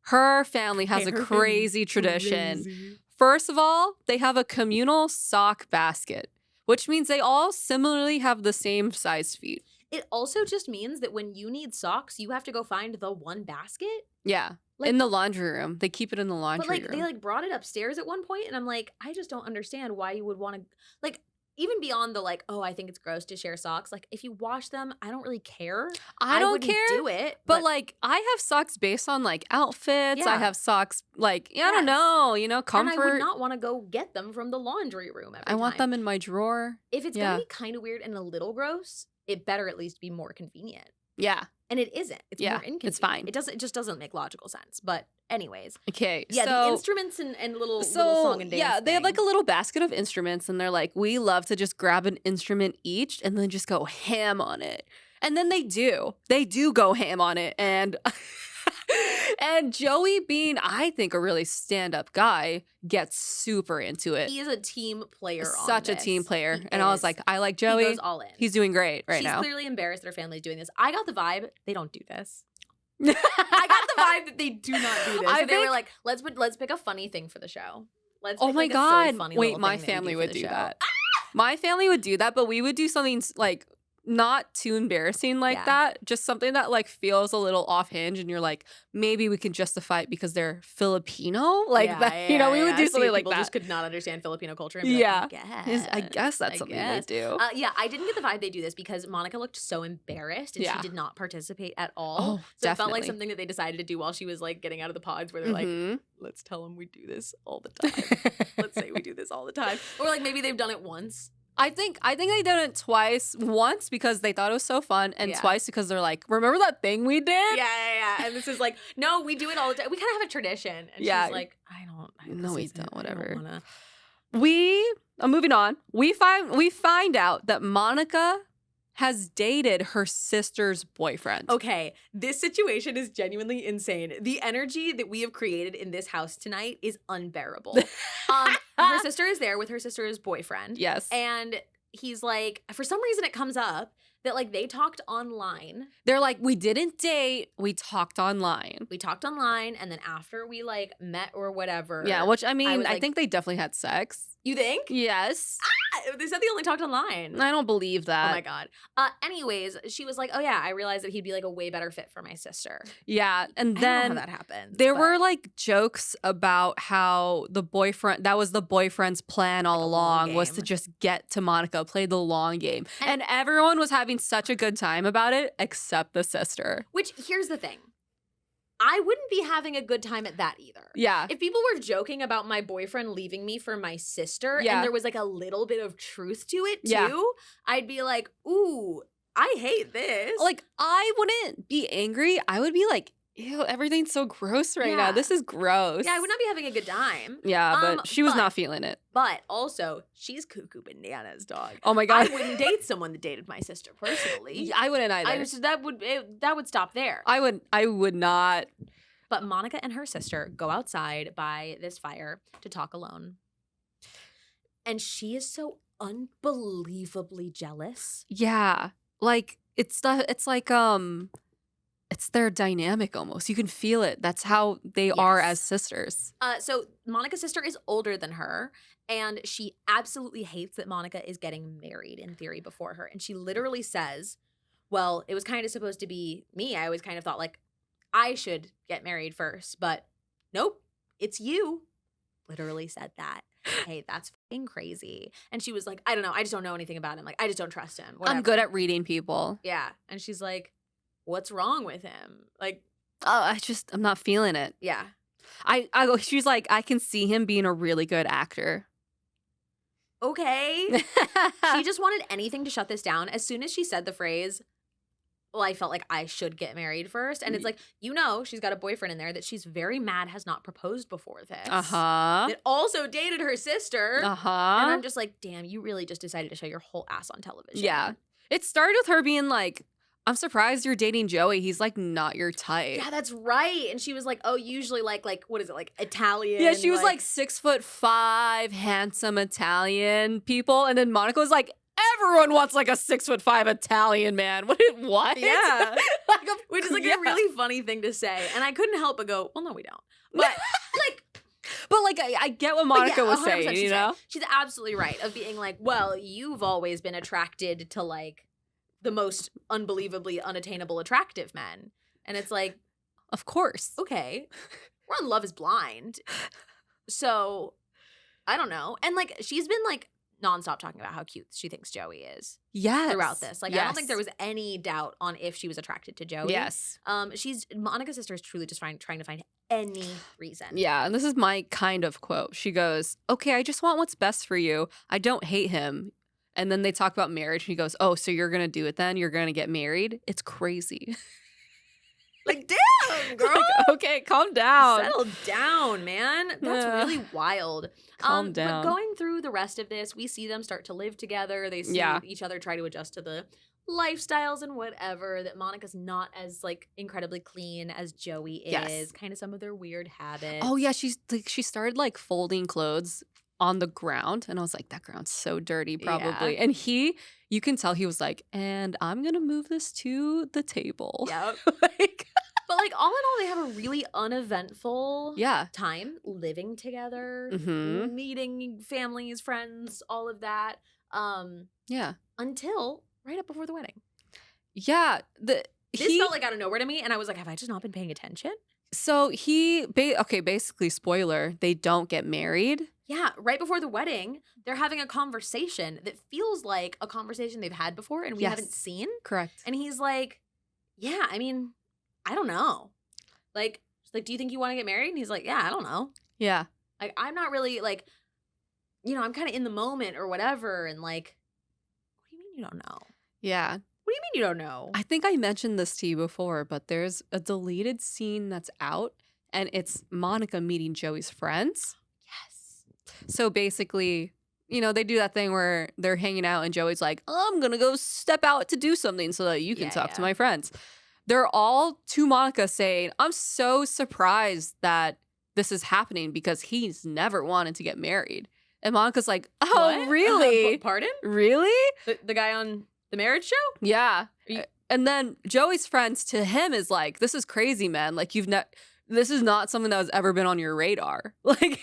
Her family has a crazy tradition. Crazy. First of all, they have a communal sock basket, which means they all similarly have the same size feet. It also just means that when you need socks, you have to go find the one basket. Yeah. Like, in the laundry room. They keep it in the laundry but like room. they like brought it upstairs at one point, and I'm like, I just don't understand why you would want to like even beyond the like, oh, I think it's gross to share socks. Like if you wash them, I don't really care. I don't wouldn't care. do it. But like I have socks based on like outfits. Yeah. I have socks like, I don't Yes. know, comfort. And I would not want to go get them from the laundry room every I want time. them in my drawer. If it's Yeah. gonna be kind of weird and a little gross, it better at least be more convenient. Yeah. And it isn't. It's Yeah, more inconvenient. it's fine. It just doesn't make logical sense. But anyways. Okay. Yeah, so, the instruments and little song and dance. yeah, they have thing. like a little basket of instruments, and they're like, we love to just grab an instrument each and then just go ham on it. And then they do go ham on it. And and Joey, being I think a really stand-up guy, gets super into it. He is a team player. Such a team player. And I was like, I like He Joey. goes all in. He's doing great right She's now. clearly embarrassed that her family's doing this. I got the vibe they don't do this. I got the vibe that they do not do this. So they were like, let's pick a funny thing for the show. Let's Oh pick, my like, a silly, God. funny Wait, little my thing that we family for would the do show. that. My family would do that, but we would do something like not too embarrassing like Yeah. that. Just something that like feels a little off hinge, and you're like, maybe we can justify it because they're Filipino. Like Yeah, that, we would do See, something like people that. just could not understand Filipino culture. And be Yeah. like, I guess that's something they do. Yeah, I didn't get the vibe they do this because Monica looked so embarrassed and Yeah. she did not participate at all. Oh, so it felt like definitely. something that they decided to do while she was like getting out of the pods, where they're like, Mhm. let's tell them we do this all the time. Let's say we do this all the time, or like maybe they've done it once. I think they did it twice. Once because they thought it was so fun, and Yeah. twice because they're like, remember that thing we did? Yeah. And this is like, no, we do it all the time. We kind of have a tradition. And Yeah. she's like, I don't. No, this we isn't- don't, I whatever. wanna. Moving on. We find out that Monica has dated her sister's boyfriend. Okay, this situation is genuinely insane. The energy that we have created in this house tonight is unbearable. Her sister is there with her sister's boyfriend. Yes. And he's like, for some reason it comes up that like they talked online. They're like, we didn't date, we talked online. We talked online, and then after we like met or whatever. Yeah, which I mean, was I like- think they definitely had sex. You think? Yes. They said they only talked online. I don't believe that. Oh my God. Anyways, she was like, oh yeah, I realized that he'd be like a way better fit for my sister. Yeah, and I then don't know how that happened. there but- were like jokes about how that was the boyfriend's plan all Like a long along, was to game. just get to Monica, play the long game. And- And everyone was having such a good time about it, except the sister. Which, here's the thing. I wouldn't be having a good time at that either. Yeah. If people were joking about my boyfriend leaving me for my sister Yeah. and there was like a little bit of truth to it too, Yeah. I'd be like, ooh, I hate this. Like, I wouldn't be angry. I would be like, ew, everything's so gross right now. Yeah. This is gross. yeah, I would not be having a good time. Yeah, but she was but- not feeling it. But also, she's cuckoo bananas, dog. Oh my God. I wouldn't date someone that dated my sister personally. Yeah, I wouldn't either. That would stop there. I would not. But Monica and her sister go outside by this fire to talk alone. And she is so unbelievably jealous. Yeah. Like it's their dynamic almost. You can feel it. That's how they are Yes. as sisters. So Monica's sister is older than her, and she absolutely hates that Monica is getting married in theory before her. And she literally says, well, it was kind of supposed to be me. I always kind of thought like I should get married first, but nope, it's you. Literally said that. Hey, that's fucking crazy. And she was like, I don't know. I just don't know anything about him. Like, I just don't trust him. Whatever. I'm good at reading people. Yeah. And she's like, what's wrong with him? Like, Oh, I'm not feeling it. yeah. She's like, I can see him being a really good actor. Okay. She just wanted anything to shut this down. As soon as she said the phrase, well, I felt like I should get married first. And it's like, she's got a boyfriend in there that she's very mad has not proposed before this. That also dated her sister. And I'm just like, damn, you really just decided to show your whole ass on television. Yeah. It started with her being like, I'm surprised you're dating Joey. He's like not your type. Yeah, that's right. And she was like, oh, usually like what is it, like Italian? Yeah, she was like 6'5", handsome Italian people. And then Monica was like, everyone wants like a 6'5" Italian man. What? Yeah. Which is like a really funny thing to say. And I couldn't help but go, well, no, we don't. But like, I get what Monica was saying, you know? She's absolutely right of being like, well, you've always been attracted to like the most unbelievably unattainable attractive men. And it's like, of course. Okay. We're on Love is Blind. So I don't know. And like, she's been like nonstop talking about how cute she thinks Joey is. Yes. Throughout this. Like, I don't think there was any doubt on if she was attracted to Joey. Yes. Monica's sister is truly just trying to find any reason. Yeah. And this is my kind of quote. She goes, okay, I just want what's best for you. I don't hate him. And then they talk about marriage. And he goes, oh, so you're going to do it then? You're going to get married? It's crazy. Like, damn, girl. Like, okay, calm down. Settle down, man. That's really wild. Calm down. But going through the rest of this, we see them start to live together. They see each other try to adjust to the lifestyles and whatever. That Monica's not as like incredibly clean as Joey is. Yes. Kind of some of their weird habits. Oh yeah, she started like folding clothes on the ground, and I was like, that ground's so dirty, probably. Yeah. And you can tell he was like, and I'm gonna move this to the table. Yep. Like, but like all in all, they have a really uneventful yeah, time living together, meeting families, friends, all of that. Yeah. Until right up before the wedding. Yeah. This felt like out of nowhere to me, and I was like, have I just not been paying attention? So basically, spoiler, they don't get married. Yeah, right before the wedding, they're having a conversation that feels like a conversation they've had before and we haven't seen. Correct. And he's like, yeah, I mean, I don't know. Like, do you think you want to get married? And he's like, yeah, I don't know. Yeah. Like, I'm not really like, I'm kind of in the moment or whatever. And like, what do you mean you don't know? Yeah. What do you mean you don't know? I think I mentioned this to you before, but there's a deleted scene that's out, and it's Monica meeting Joey's friends. Yes. So basically, they do that thing where they're hanging out and Joey's like, I'm going to go step out to do something so that you can talk to my friends. They're all to Monica saying, I'm so surprised that this is happening because he's never wanted to get married. And Monica's like, oh, what? Really? Pardon? Really? The guy on the marriage show? Yeah. And then Joey's friends to him is like, this is crazy, man. Like, this is not something that has ever been on your radar. Like,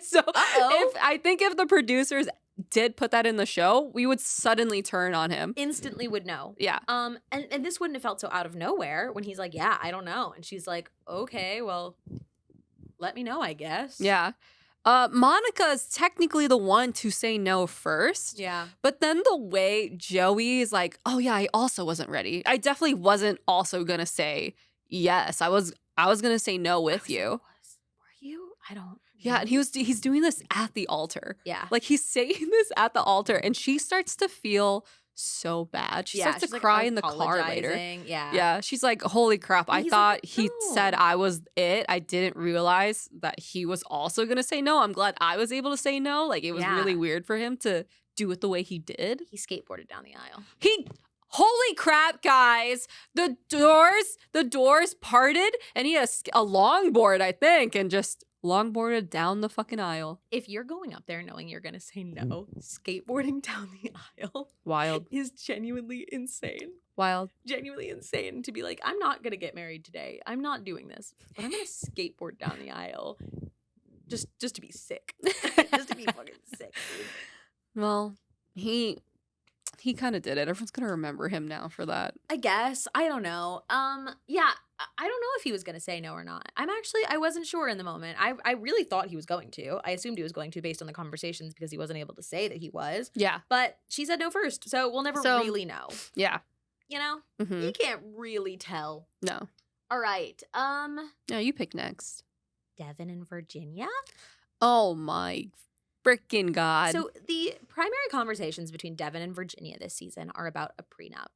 so I think if the producers did put that in the show, we would suddenly turn on him. Instantly would know. Yeah. And this wouldn't have felt so out of nowhere when he's like, yeah, I don't know. And she's like, okay, well, let me know, I guess. Yeah. Monica is technically the one to say no first. Yeah. But then the way Joey is like, oh yeah, I also wasn't ready. I definitely wasn't also gonna say yes. I was gonna say no with you. Were you? I don't. Yeah, and he's doing this at the altar. Yeah. Like he's saying this at the altar, and she starts to feel so bad. She starts to cry in the car later. Yeah. Yeah. She's like, holy crap. I thought he said I was it. I didn't realize that he was also going to say no. I'm glad I was able to say no. Like it was really weird for him to do it the way he did. He skateboarded down the aisle. Holy crap, guys. The doors parted and he had a longboard, I think, and just longboarded down the fucking aisle. If you're going up there knowing you're going to say no, skateboarding down the aisle wild is genuinely insane. Wild. Genuinely insane to be like, I'm not going to get married today. I'm not doing this. But I'm going to skateboard down the aisle just to be sick. Just to be fucking sick, dude. Well, he kind of did it. Everyone's going to remember him now for that. I guess. I don't know. Yeah, I don't know if he was going to say no or not. I wasn't sure in the moment. I really thought he was going to. I assumed he was going to based on the conversations because he wasn't able to say that he was. Yeah. But she said no first. So we'll never really know. Yeah. Mm-hmm. You can't really tell. No. All right. Yeah, you pick next. Devon and Virginia? Oh my freaking God. So the primary conversations between Devon and Virginia this season are about a prenup.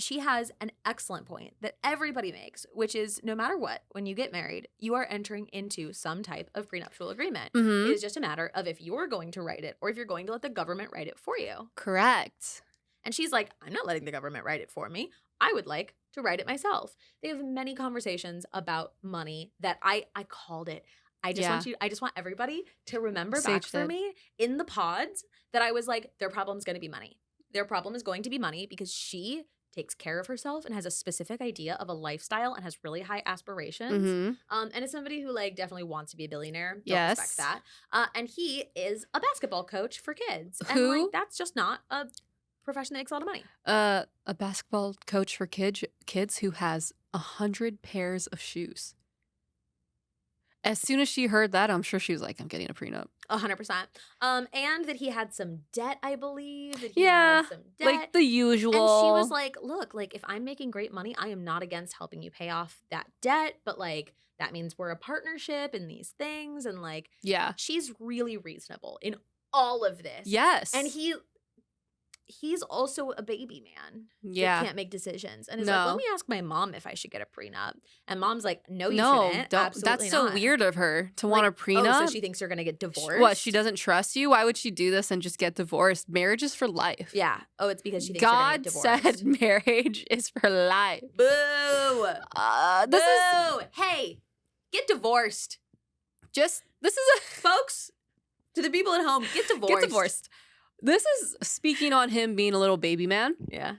she has an excellent point that everybody makes, which is no matter what, when you get married, you are entering into some type of prenuptial agreement. Mm-hmm. It is just a matter of if you're going to write it or if you're going to let the government write it for you. Correct. And she's like, I'm not letting the government write it for me. I would like to write it myself. They have many conversations about money that I called it. I just want everybody to remember back for me in the pods that I was like, their problem's going to be money. Their problem is going to be money because she takes care of herself and has a specific idea of a lifestyle and has really high aspirations. Mm-hmm. And is somebody who like definitely wants to be a billionaire. Don't Yes. respect that. And he is a basketball coach for kids. And Who? like that's just not a profession that makes a lot of money. A basketball coach for kids who has 100 pairs of shoes. As soon as she heard that, I'm sure she was like, I'm getting a prenup. 100%. And that he had some debt, I believe. That he had some debt. Like the usual. And she was like, look, like if I'm making great money, I am not against helping you pay off that debt. But like that means we're a partnership in these things. And like, yeah. She's really reasonable in all of this. Yes. And he's also a baby man. Yeah. That can't make decisions. And is No. like, let me ask my mom if I should get a prenup. And mom's like, no, you shouldn't. Don't. Absolutely That's so not. weird of her to want a prenup. Oh, so she thinks you're going to get divorced? What, she doesn't trust you? Why would she do this and just get divorced? Marriage is for life. Yeah. Oh, it's because she thinks you're going to get divorced. God said marriage is for life. Boo. Boo. Hey, get divorced. This is a... Folks, to the people at home, get divorced. Get divorced. This is speaking on him being a little baby man. Yeah.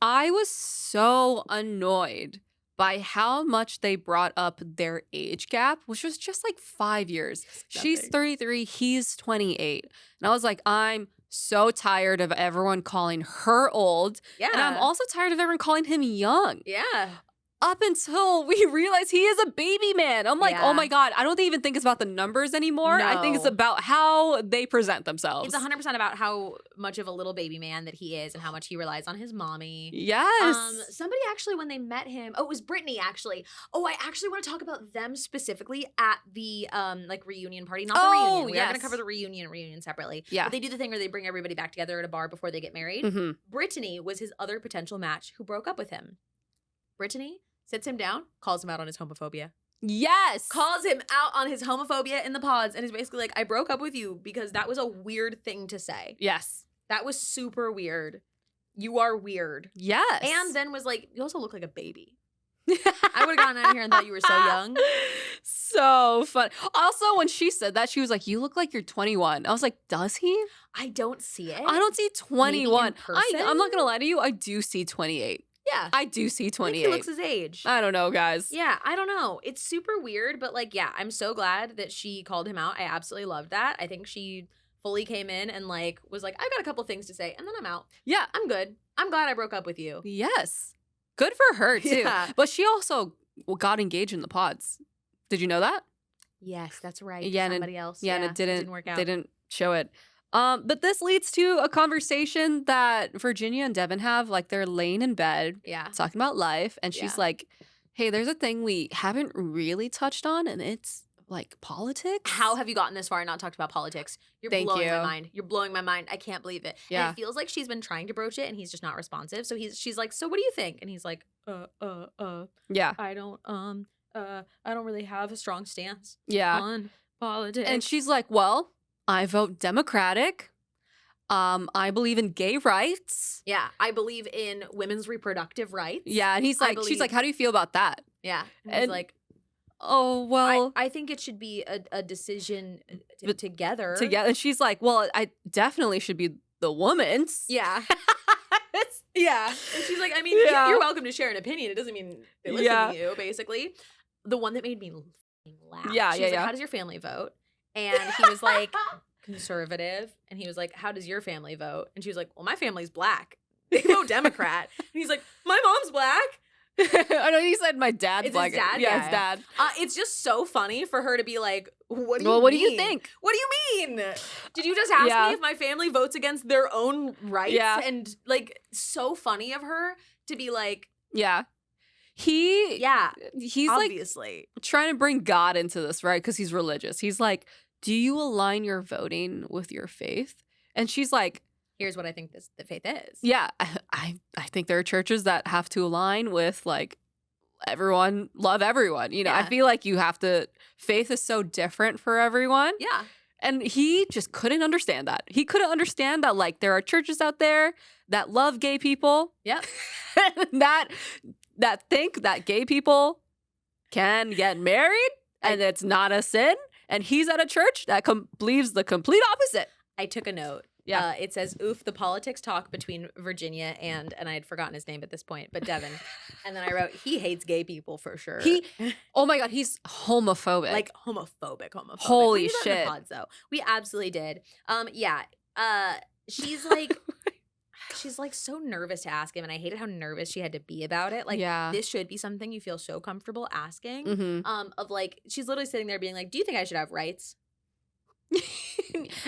I was so annoyed by how much they brought up their age gap, which was just like 5 years. She's 33, he's 28. And I was like, I'm so tired of everyone calling her old. Yeah. And I'm also tired of everyone calling him young. Yeah. Up until we realize he is a baby man. I'm like, Yeah. oh my God, I don't even think it's about the numbers anymore. I think it's No. about how they present themselves. It's 100% about how much of a little baby man that he is and how much he relies on his mommy. Yes. Somebody actually, when they met him, it was Brittany actually. Oh, I actually want to talk about them specifically at the like reunion party. Not the reunion. We are going to cover the reunion separately. Yeah. But they do the thing where they bring everybody back together at a bar before they get married. Mm-hmm. Brittany was his other potential match who broke up with him. Brittany sits him down, calls him out on his homophobia. Yes. Calls him out on his homophobia in the pods and is basically like, I broke up with you because that was a weird thing to say. Yes. That was super weird. You are weird. Yes. And then was like, you also look like a baby. I would have gotten out of here and thought you were so young. So fun. Also, when she said that, she was like, you look like you're 21. I was like, does he? I don't see it. I don't see 21. person? I'm not going to lie to you. I do see 28. Yeah. I do see I think 28. he looks his age. I don't know, guys. Yeah, I don't know. It's super weird, but like, yeah, I'm so glad that she called him out. I absolutely loved that. I think she fully came in and like was like, I've got a couple things to say, and then I'm out. Yeah. I'm good. I'm glad I broke up with you. Yes. Good for her, too. Yeah. But she also got engaged in the pods. Did you know that? Yes, that's right. Yeah, and Somebody else. Yeah, and it didn't work out. They didn't show it. But this leads to a conversation that Virginia and Devon have. Like, they're laying in bed Yeah. talking about life. And she's Yeah. like, hey, there's a thing we haven't really touched on, and it's like politics. How have you gotten this far and not talked about politics? You're Thank blowing my you. mind. You're blowing my mind. I can't believe it. Yeah. And it feels like she's been trying to broach it and he's just not responsive. So she's like, so what do you think? And he's like, Yeah. I don't really have a strong stance Yeah. on politics. And she's like, well, I vote Democratic. I believe in gay rights. yeah, I believe in women's reproductive rights. Yeah. And he's I like, she's believe- like, how do you feel about that? Yeah. And he's And- like, Oh, well. I think it should be a decision But together. Together. And she's like, well, I definitely should be the woman's. Yeah. Yeah. And she's like, I mean, Yeah. you're welcome to share an opinion. It doesn't mean they listen Yeah. to you, basically. The one that made me laugh. Yeah, She yeah, was like, yeah. how does your family vote? And he was like, conservative. And he was like, how does your family vote? And she was like, well, my family's black. They vote Democrat. And he's like, my mom's black. I know you said my dad's It's his black. dad? Yeah, Yeah. his dad. It's just so funny for her to be like, what do you Well, what do you mean? think? What do you mean? Did you just ask Yeah. me if my family votes against their own rights? Yeah. And like, so funny of her to be like, Yeah. yeah, He's obviously. like trying to bring God into this, right? Because he's religious. He's like, do you align your voting with your faith? And she's like, Here's what I think the faith is. yeah, I think there are churches that have to align with like everyone, love everyone. You know, I feel like you have to, faith is so different for everyone. Yeah. And he just couldn't understand that. He couldn't understand that like there are churches out there that love gay people. Yep. that think that gay people can get married and it's not a sin. And he's at a church that believes the complete opposite. I took a note. Yeah. It says, oof, the politics talk between Virginia and I had forgotten his name at this point, but Devon. And then I wrote, he hates gay people for sure. Oh my God, he's homophobic. Like homophobic. Holy we did that in shit. the pods, though. We absolutely did. She's like, she's like so nervous to ask him. And I hated how nervous she had to be about it. Like, this should be something you feel so comfortable asking. Mm-hmm. Of like, she's literally sitting there being like, do you think I should have rights?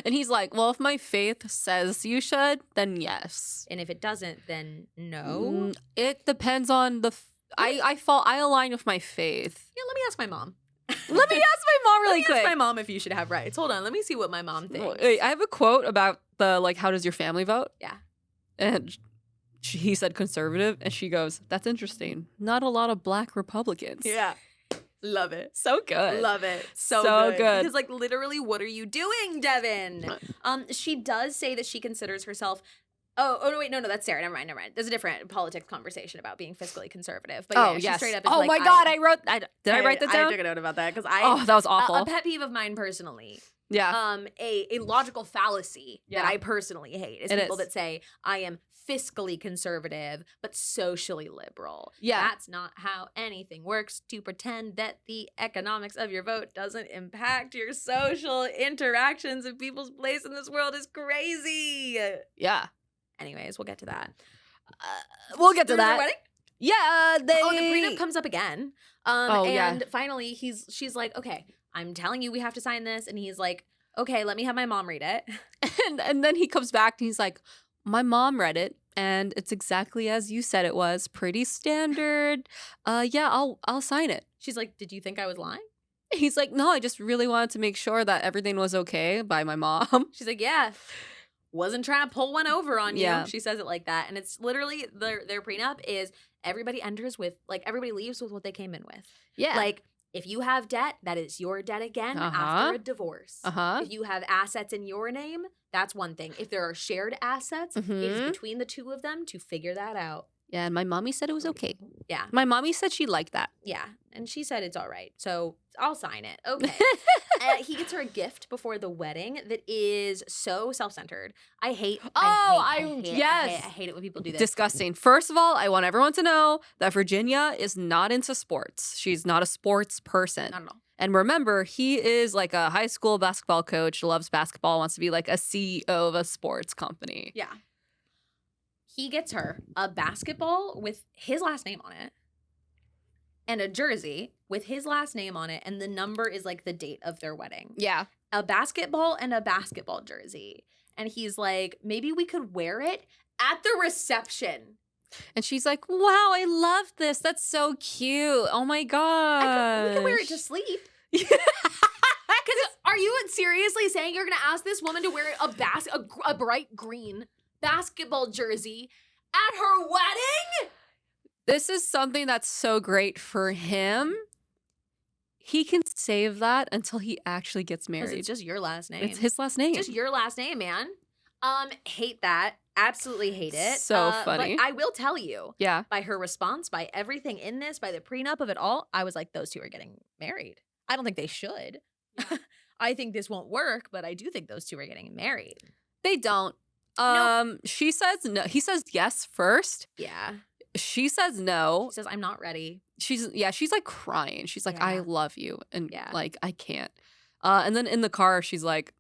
And he's like, well, if my faith says you should, then yes. And if it doesn't, then no. It depends on I align with my faith. Yeah, let me ask my mom. Let me ask my mom really quick. Ask my mom if you should have rights. Hold on, let me see what my mom thinks. Wait, I have a quote about the like, how does your family vote? Yeah. And he said conservative, and she goes, that's interesting. Not a lot of Black Republicans. Yeah. Love it. So good. Love it. So good. Because like literally, what are you doing, Devon? She does say that she considers herself. Oh no, wait, no, that's Sarah. Never mind. There's a different politics conversation about being fiscally conservative. But she straight up is like, my God, I wrote. Did I write that down? I took a note about that because that was awful. A pet peeve of mine personally. Yeah. A logical fallacy that I personally hate is people that say I am fiscally conservative but socially liberal. Yeah. That's not how anything works. To pretend that the economics of your vote doesn't impact your social interactions and people's place in this world is crazy. Yeah. Anyways, we'll get to that. We'll get to that. Their wedding? Yeah. The prenup comes up again. And finally she's like, okay, I'm telling you we have to sign this. And he's like, okay, let me have my mom read it. And then he comes back and he's like, my mom read it and it's exactly as you said it was. Pretty standard. I'll sign it. She's like, did you think I was lying? He's like, no, I just really wanted to make sure that everything was okay by my mom. She's like, yeah. Wasn't trying to pull one over on you. Yeah. She says it like that. And it's literally their prenup is everybody enters with, like, everybody leaves with what they came in with. Yeah. Like, if you have debt, that is your debt again after a divorce. If you have assets in your name, that's one thing. If there are shared assets, it is between the two of them to figure that out. Yeah, and my mommy said it was okay. Yeah. My mommy said she liked that. Yeah, and she said it's all right. So I'll sign it. Okay. He gets her a gift before the wedding that is so self-centered. I hate it when people do this. Disgusting. First of all, I want everyone to know that Virginia is not into sports. She's not a sports person. Not at all. And remember, he is like a high school basketball coach, loves basketball, wants to be like a CEO of a sports company. Yeah. He gets her a basketball with his last name on it and a jersey with his last name on it. And the number is like the date of their wedding. Yeah. A basketball and a basketball jersey. And he's like, maybe we could wear it at the reception. And she's like, wow, I love this. That's so cute. Oh my God. We can wear it to sleep. Because are you seriously saying you're going to ask this woman to wear a bright green basketball jersey at her wedding? This is something that's so great for him. He can save that until he actually gets married. It's just your last name. It's his last name. Just your last name, man. Hate that. Absolutely hate it. So funny. But I will tell you. Yeah. By her response, by everything in this, by the prenup of it all, I was like, those two are getting married. I don't think they should. I think this won't work, but I do think those two are getting married. They don't. Nope. She says no. He says yes first. Yeah. She says no. She says, I'm not ready. She's like crying. She's like, I love you. And Yeah. like, I can't. And then in the car, she's like,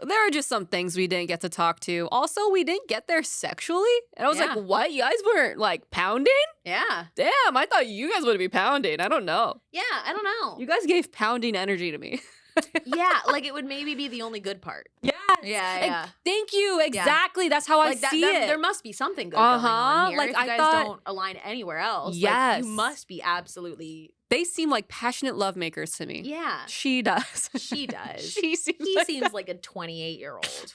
there are just some things we didn't get to talk to. Also, we didn't get there sexually. And I was Yeah. like, what? You guys weren't like pounding? Yeah. Damn, I thought you guys would be pounding. I don't know. Yeah, I don't know. You guys gave pounding energy to me. Yeah, like it would maybe be the only good part. Yes. Yeah. Thank you. Exactly. That's how I see it. There must be something good going on here. Like, if you I guys thought- don't align anywhere else. Yes. Like, you must be absolutely. They seem like passionate lovemakers to me. Yeah. She does. She does. She seems He like seems like a 28-year-old.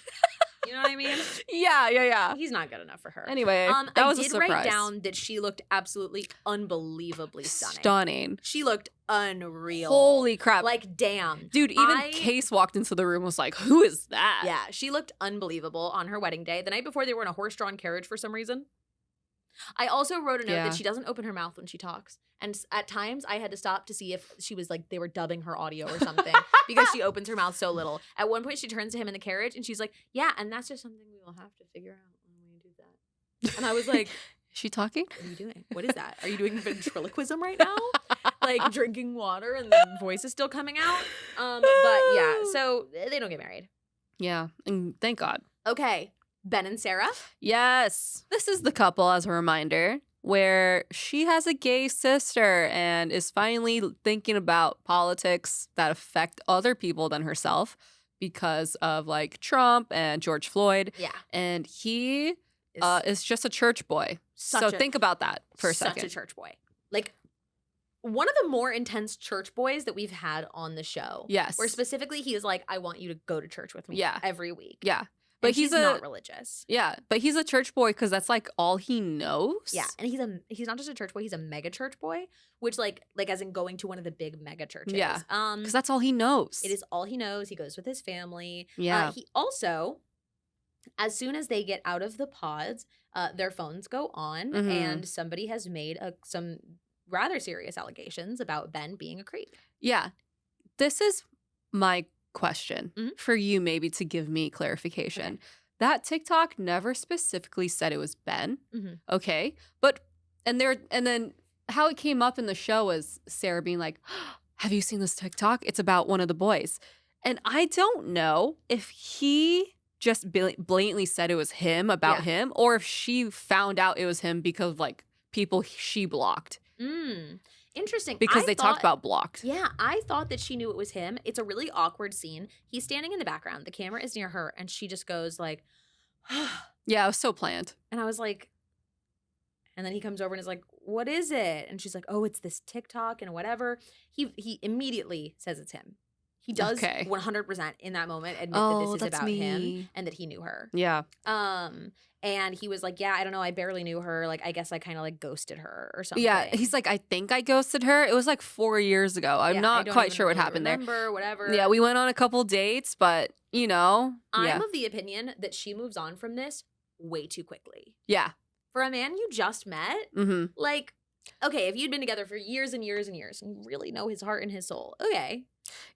You know what I mean? Yeah. He's not good enough for her. Anyway, that I was a did surprise. write down that she looked absolutely unbelievably stunning. Stunning. She looked unreal. Holy crap. Like, damn. Dude, even Case walked into the room and was like, who is that? Yeah, she looked unbelievable on her wedding day. The night before, they were in a horse-drawn carriage for some reason. I also wrote a note that she doesn't open her mouth when she talks. And at times, I had to stop to see if she was like, they were dubbing her audio or something because she opens her mouth so little. At one point, she turns to him in the carriage and she's like, yeah, and that's just something we will have to figure out when we do that. And I was like, is she talking? What are you doing? What is that? Are you doing ventriloquism right now? Like drinking water and the voice is still coming out? But yeah, so they don't get married. Yeah, and thank God. Okay, Ben and Sarah. Yes. This is the couple, as a reminder, where she has a gay sister and is finally thinking about politics that affect other people than herself because of like Trump and George Floyd. Yeah. And he is just a church boy. So think about that for a second. Such a church boy. Like, one of the more intense church boys that we've had on the show. Yes. Where specifically he is like, I want you to go to church with me every week. Yeah. But he's not religious. Yeah, but he's a church boy because that's like all he knows. Yeah, and he's not just a church boy; he's a mega church boy, which like as in going to one of the big mega churches. Yeah, because that's all he knows. It is all he knows. He goes with his family. Yeah. He also, as soon as they get out of the pods, their phones go on, and somebody has made some rather serious allegations about Ben being a creep. Yeah, this is my question for you, maybe to give me clarification. Okay. That TikTok never specifically said it was Ben. Okay, but and then how it came up in the show was Sarah being like, have you seen this TikTok? It's about one of the boys. And I don't know if he just blatantly said it was him about him, or if she found out it was him because of like people she blocked. Interesting. Because they talked about blocked. Yeah, I thought that she knew it was him. It's a really awkward scene. He's standing in the background. The camera is near her, and she just goes like, yeah, it was so planned. And I was like, and then he comes over and is like, what is it? And she's like, oh, it's this TikTok and whatever. He immediately says it's him. He does 100% in that moment admit that this is about him and that he knew her. Yeah. And he was like, yeah, I don't know. I barely knew her. Like, I guess I kind of like ghosted her or something. Yeah. He's like, I think I ghosted her. It was like 4 years ago. I'm not quite sure what happened there. Whatever. Yeah. We went on a couple dates, but you know. I'm of the opinion that she moves on from this way too quickly. Yeah. For a man you just met, like, okay, if you'd been together for years and years and years and you really know his heart and his soul, okay.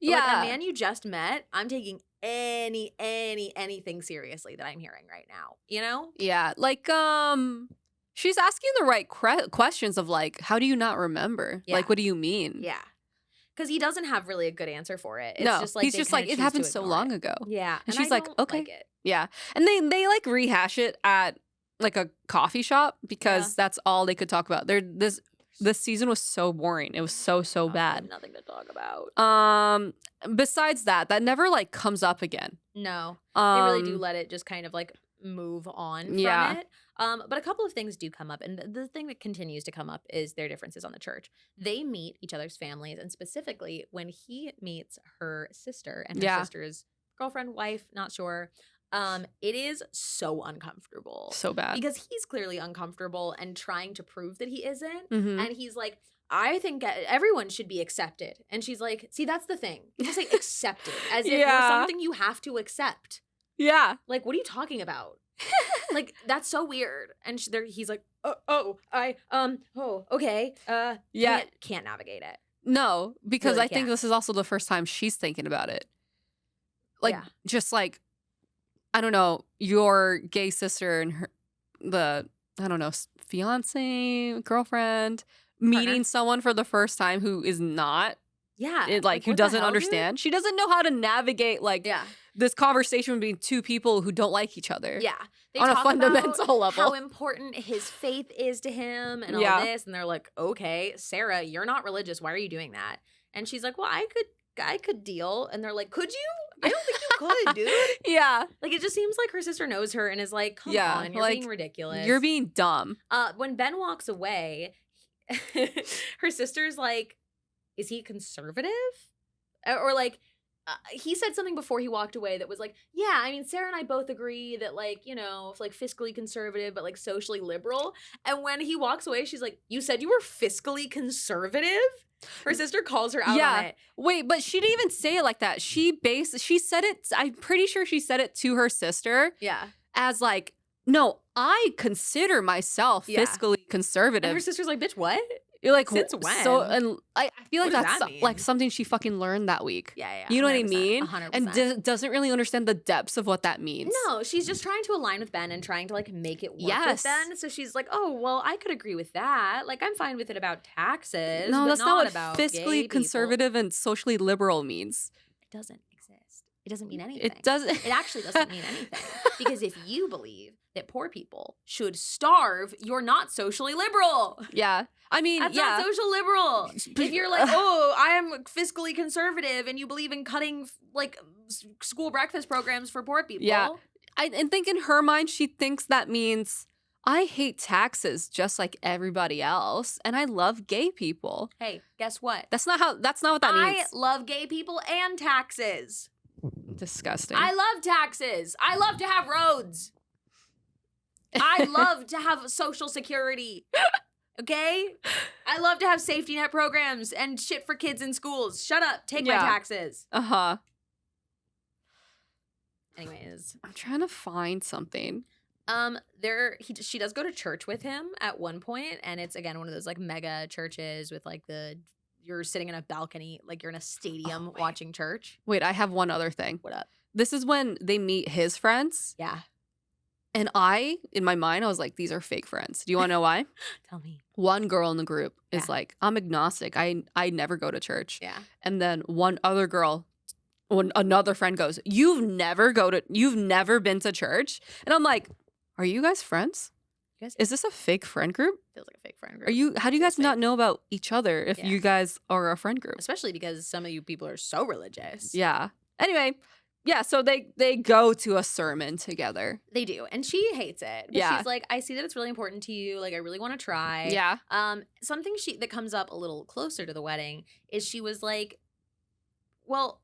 But like a man you just met, I'm taking anything seriously that I'm hearing right now, you know? Yeah, like she's asking the right questions of like, how do you not remember? Yeah. Like, what do you mean? Yeah, because he doesn't have really a good answer for it. It's no, just like he's just like, it happened so long ago. Yeah, and she's like, okay, like it. Yeah, and they like rehash it at like a coffee shop because that's all they could talk about. This season was so boring. It was so bad. Nothing to talk about. Besides that never like comes up again. No. They really do let it just kind of like move on from it. But a couple of things do come up, and the thing that continues to come up is their differences on the church. They meet each other's families, and specifically when he meets her sister and her sister's girlfriend, wife, not sure. It is so uncomfortable. So bad. Because he's clearly uncomfortable and trying to prove that he isn't. And he's like, I think everyone should be accepted. And she's like, see, that's the thing. You just say accepted as if you're something you have to accept. Yeah. Like, what are you talking about? Like, that's so weird. And he's like, okay. Can't navigate it. No, because Really I think this is also the first time she's thinking about it. Like, just like, I don't know, your gay sister and fiance, girlfriend, meeting someone for the first time who is not. Yeah. Who doesn't understand. She doesn't know how to navigate this conversation between two people who don't like each other. Yeah. They on talk a fundamental level. how important his faith is to him and all this. And they're like, okay, Sarah, you're not religious. Why are you doing that? And she's like, well, I could deal. And they're like, could you? I don't think you could, dude. Yeah. Like, it just seems like her sister knows her and is like, come on, you're being ridiculous. You're being dumb. When Ben walks away, her sister's like, is he conservative? Or like, he said something before he walked away that was like, yeah, I mean, Sarah and I both agree that, like, you know, like fiscally conservative, but like socially liberal. And when he walks away, she's like, you said you were fiscally conservative? Her sister calls her out on it. Wait, but she didn't even say it like that. She said it, I'm pretty sure she said it to her sister. Yeah. As like, no, I consider myself fiscally conservative. And her sister's like, bitch, what? You're like, since when? So, and I feel like What does that's that mean? like something she fucking learned that week. Yeah. You know what I 100%, mean? 100%. And doesn't really understand the depths of what that means. No, she's just trying to align with Ben and trying to like make it work with Ben. So she's like, oh, well, I could agree with that. Like, I'm fine with it about taxes. No, but that's not what about fiscally conservative and socially liberal means. It doesn't exist. It doesn't mean anything. It doesn't. It actually doesn't mean anything. Because if you believe that poor people should starve, you're not socially liberal. Yeah. I mean, that's not social liberal. If you're like, oh, I am fiscally conservative and you believe in cutting like school breakfast programs for poor people. Yeah. I think in her mind, she thinks that means I hate taxes just like everybody else. And I love gay people. Hey, guess what? That's not what that means. I love gay people and taxes. Disgusting. I love taxes. I love to have roads. I love to have social security. Okay? I love to have safety net programs and shit for kids in schools. Shut up. Take my taxes. Uh-huh. Anyways. I'm trying to find something. She does go to church with him at one point, and it's again one of those like mega churches with like you're sitting in a balcony, like you're in a stadium watching church. Wait, I have one other thing. What up? This is when they meet his friends. Yeah. And in my mind, I was like, these are fake friends. Do you want to know why? Tell me. One girl in the group is like, I'm agnostic. I never go to church. Yeah. And then one other girl, when another friend goes, you've never been to church? And I'm like, are you guys friends? Is this a fake friend group? Feels like a fake friend group. How do you guys not know about each other if you guys are a friend group? Especially because some of you people are so religious. Yeah. Anyway, yeah, so they go to a sermon together. They do. And she hates it. But Yeah. she's like, I see that it's really important to you. Like, I really want to try. Yeah. Something that comes up a little closer to the wedding is she was like, well,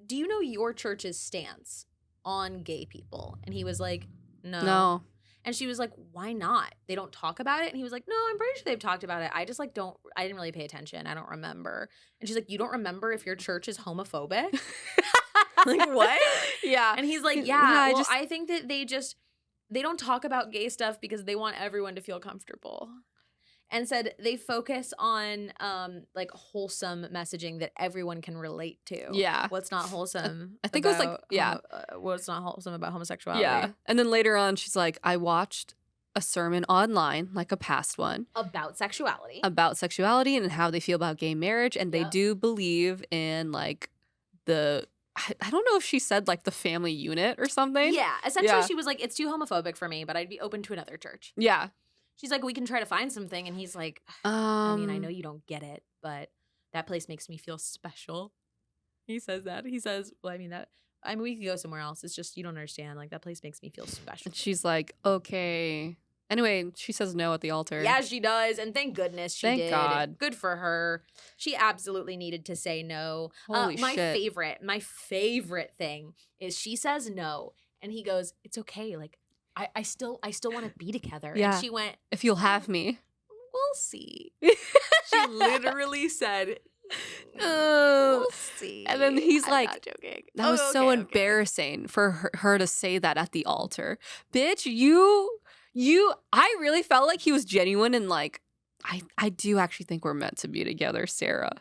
do you know your church's stance on gay people? And he was like, no. And she was like, why not? They don't talk about it? And he was like, no, I'm pretty sure they've talked about it. I just like I didn't really pay attention. I don't remember. And she's like, you don't remember if your church is homophobic? Like, what? Yeah. And he's like, yeah, I think that they don't talk about gay stuff because they want everyone to feel comfortable. And said they focus on like wholesome messaging that everyone can relate to. Yeah. What's not wholesome? I think it was like, what's not wholesome about homosexuality? Yeah. And then later on, she's like, I watched a sermon online, like a past one. About sexuality. And how they feel about gay marriage. And they do believe in like I don't know if she said like the family unit or something. Yeah. Essentially, she was like, it's too homophobic for me, but I'd be open to another church. Yeah. She's like, we can try to find something. And he's like, I mean, I know you don't get it, but that place makes me feel special. He says that. He says, well, I mean, we could go somewhere else. It's just, you don't understand. Like, that place makes me feel special. And she's like, okay. Anyway, she says no at the altar. Yeah, she does. And thank goodness she did. Thank God. Good for her. She absolutely needed to say no. Holy shit. My favorite thing is she says no. And he goes, it's okay. Like, I still want to be together. Yeah. And she went, if you'll have me. We'll see. She literally said, we'll see. And then he's I'm like, not joking. That was so embarrassing for her to say that at the altar. Bitch, I really felt like he was genuine and like, I do actually think we're meant to be together, Sarah.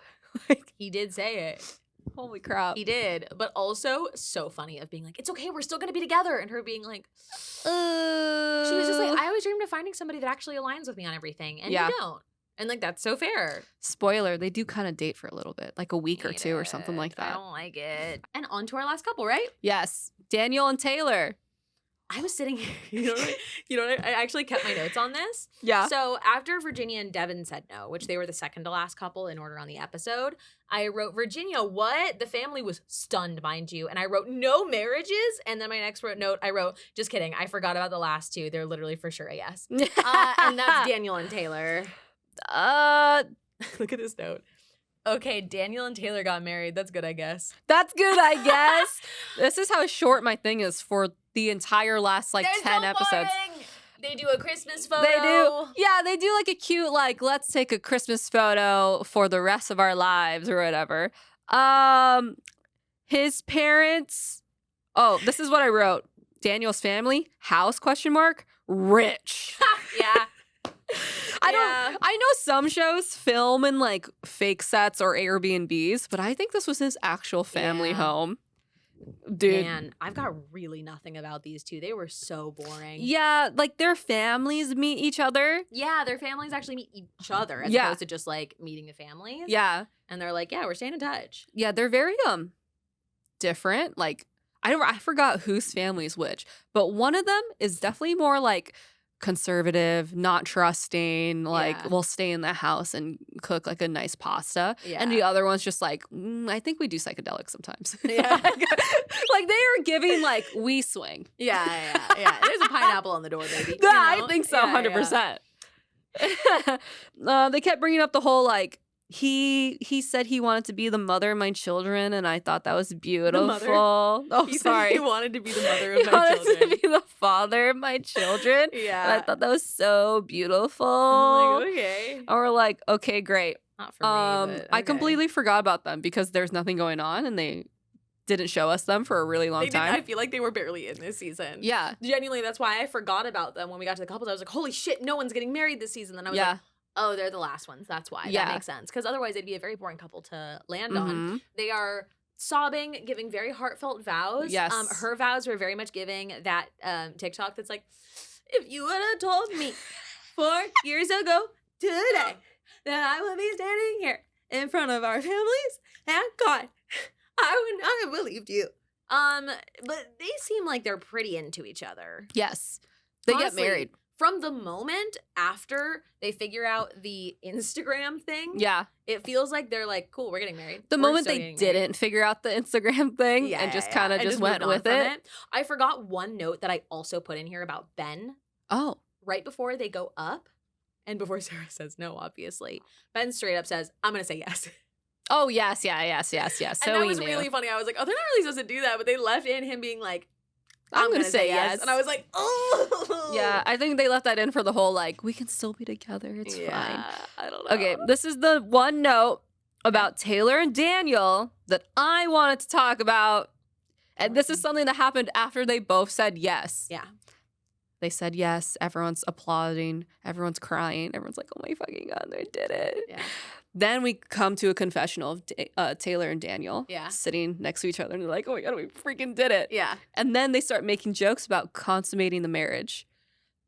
Like, he did say it. Holy crap. He did. But also so funny of being like, it's okay, we're still going to be together. And her being like, she was just like, I always dreamed of finding somebody that actually aligns with me on everything. And you don't. And like, that's so fair. Spoiler, they do kind of date for a little bit, like a week or two or something like that. I don't like it. And on to our last couple, right? Yes. Daniel and Taylor. I was sitting here, you know what? I actually kept my notes on this. Yeah. So after Virginia and Devon said no, which they were the second to last couple in order on the episode, I wrote, Virginia, what? The family was stunned, mind you. And I wrote, no marriages? And then my next note, I wrote, just kidding. I forgot about the last two. They're literally for sure a yes. And that's Daniel and Taylor. Look at this note. Okay, Daniel and Taylor got married. That's good, I guess. That's good, I guess. This is how short my thing is for the entire last like There's 10 no episodes. boring. They do a Christmas photo. They do. Yeah, they do like a cute, like, let's take a Christmas photo for the rest of our lives or whatever. His parents. Oh, this is what I wrote. Daniel's family, house, ? Rich. Yeah. I know some shows film in like fake sets or Airbnbs, but I think this was his actual family home. Dude. Man, I've got really nothing about these two. They were so boring. Yeah, like their families meet each other. Yeah, their families actually meet each other as opposed to just like meeting the families. Yeah. And they're like, yeah, we're staying in touch. Yeah, they're very different. Like I forgot whose family is which, but one of them is definitely more like conservative, not trusting, like we'll stay in the house and cook like a nice pasta. Yeah. And the other one's just like, I think we do psychedelics sometimes. Yeah. Like they are giving like we swing. Yeah. There's a pineapple on the door, baby. Yeah, I think so, 100%. They kept bringing up the whole like, he said he wanted to be the mother of my children, and I thought that was beautiful. Oh, he sorry. Said he wanted to be the mother of my children. He wanted to be the father of my children. Yeah. And I thought that was so beautiful. I'm like, okay. Or like, okay, great. Not for me, but okay. I completely forgot about them because there's nothing going on, and they didn't show us them for a really long time. I feel like they were barely in this season. Yeah. Genuinely, that's why I forgot about them when we got to the couples. I was like, holy shit, no one's getting married this season. Then I was like, oh, they're the last ones. That's why. That makes sense. Because otherwise, it'd be a very boring couple to land on. They are sobbing, giving very heartfelt vows. Yes. Her vows were very much giving that TikTok that's like, if you would have told me 4 years ago today that I would be standing here in front of our families and God, I would not have believed you. But they seem like they're pretty into each other. Yes. They Honestly, get married. From the moment after they figure out the Instagram thing, it feels like they're like, cool, we're getting married. The moment they didn't figure out the Instagram thing and just kind of just went with it. I forgot one note that I also put in here about Ben. Oh. Right before they go up, and before Sarah says no, obviously, Ben straight up says, I'm going to say yes. Oh, yes. So and that was really funny. I was like, oh, they're not really supposed to do that, but they left in him being like, I'm going to say yes. And I was like, oh. Yeah, I think they left that in for the whole, like, we can still be together. It's fine. I don't know. Okay, this is the one note about Taylor and Daniel that I wanted to talk about. And this is something that happened after they both said yes. Yeah. They said yes. Everyone's applauding. Everyone's crying. Everyone's like, oh my fucking God, they did it. Yeah. Then we come to a confessional of Taylor and Daniel sitting next to each other. And they're like, oh my God, we freaking did it. Yeah. And then they start making jokes about consummating the marriage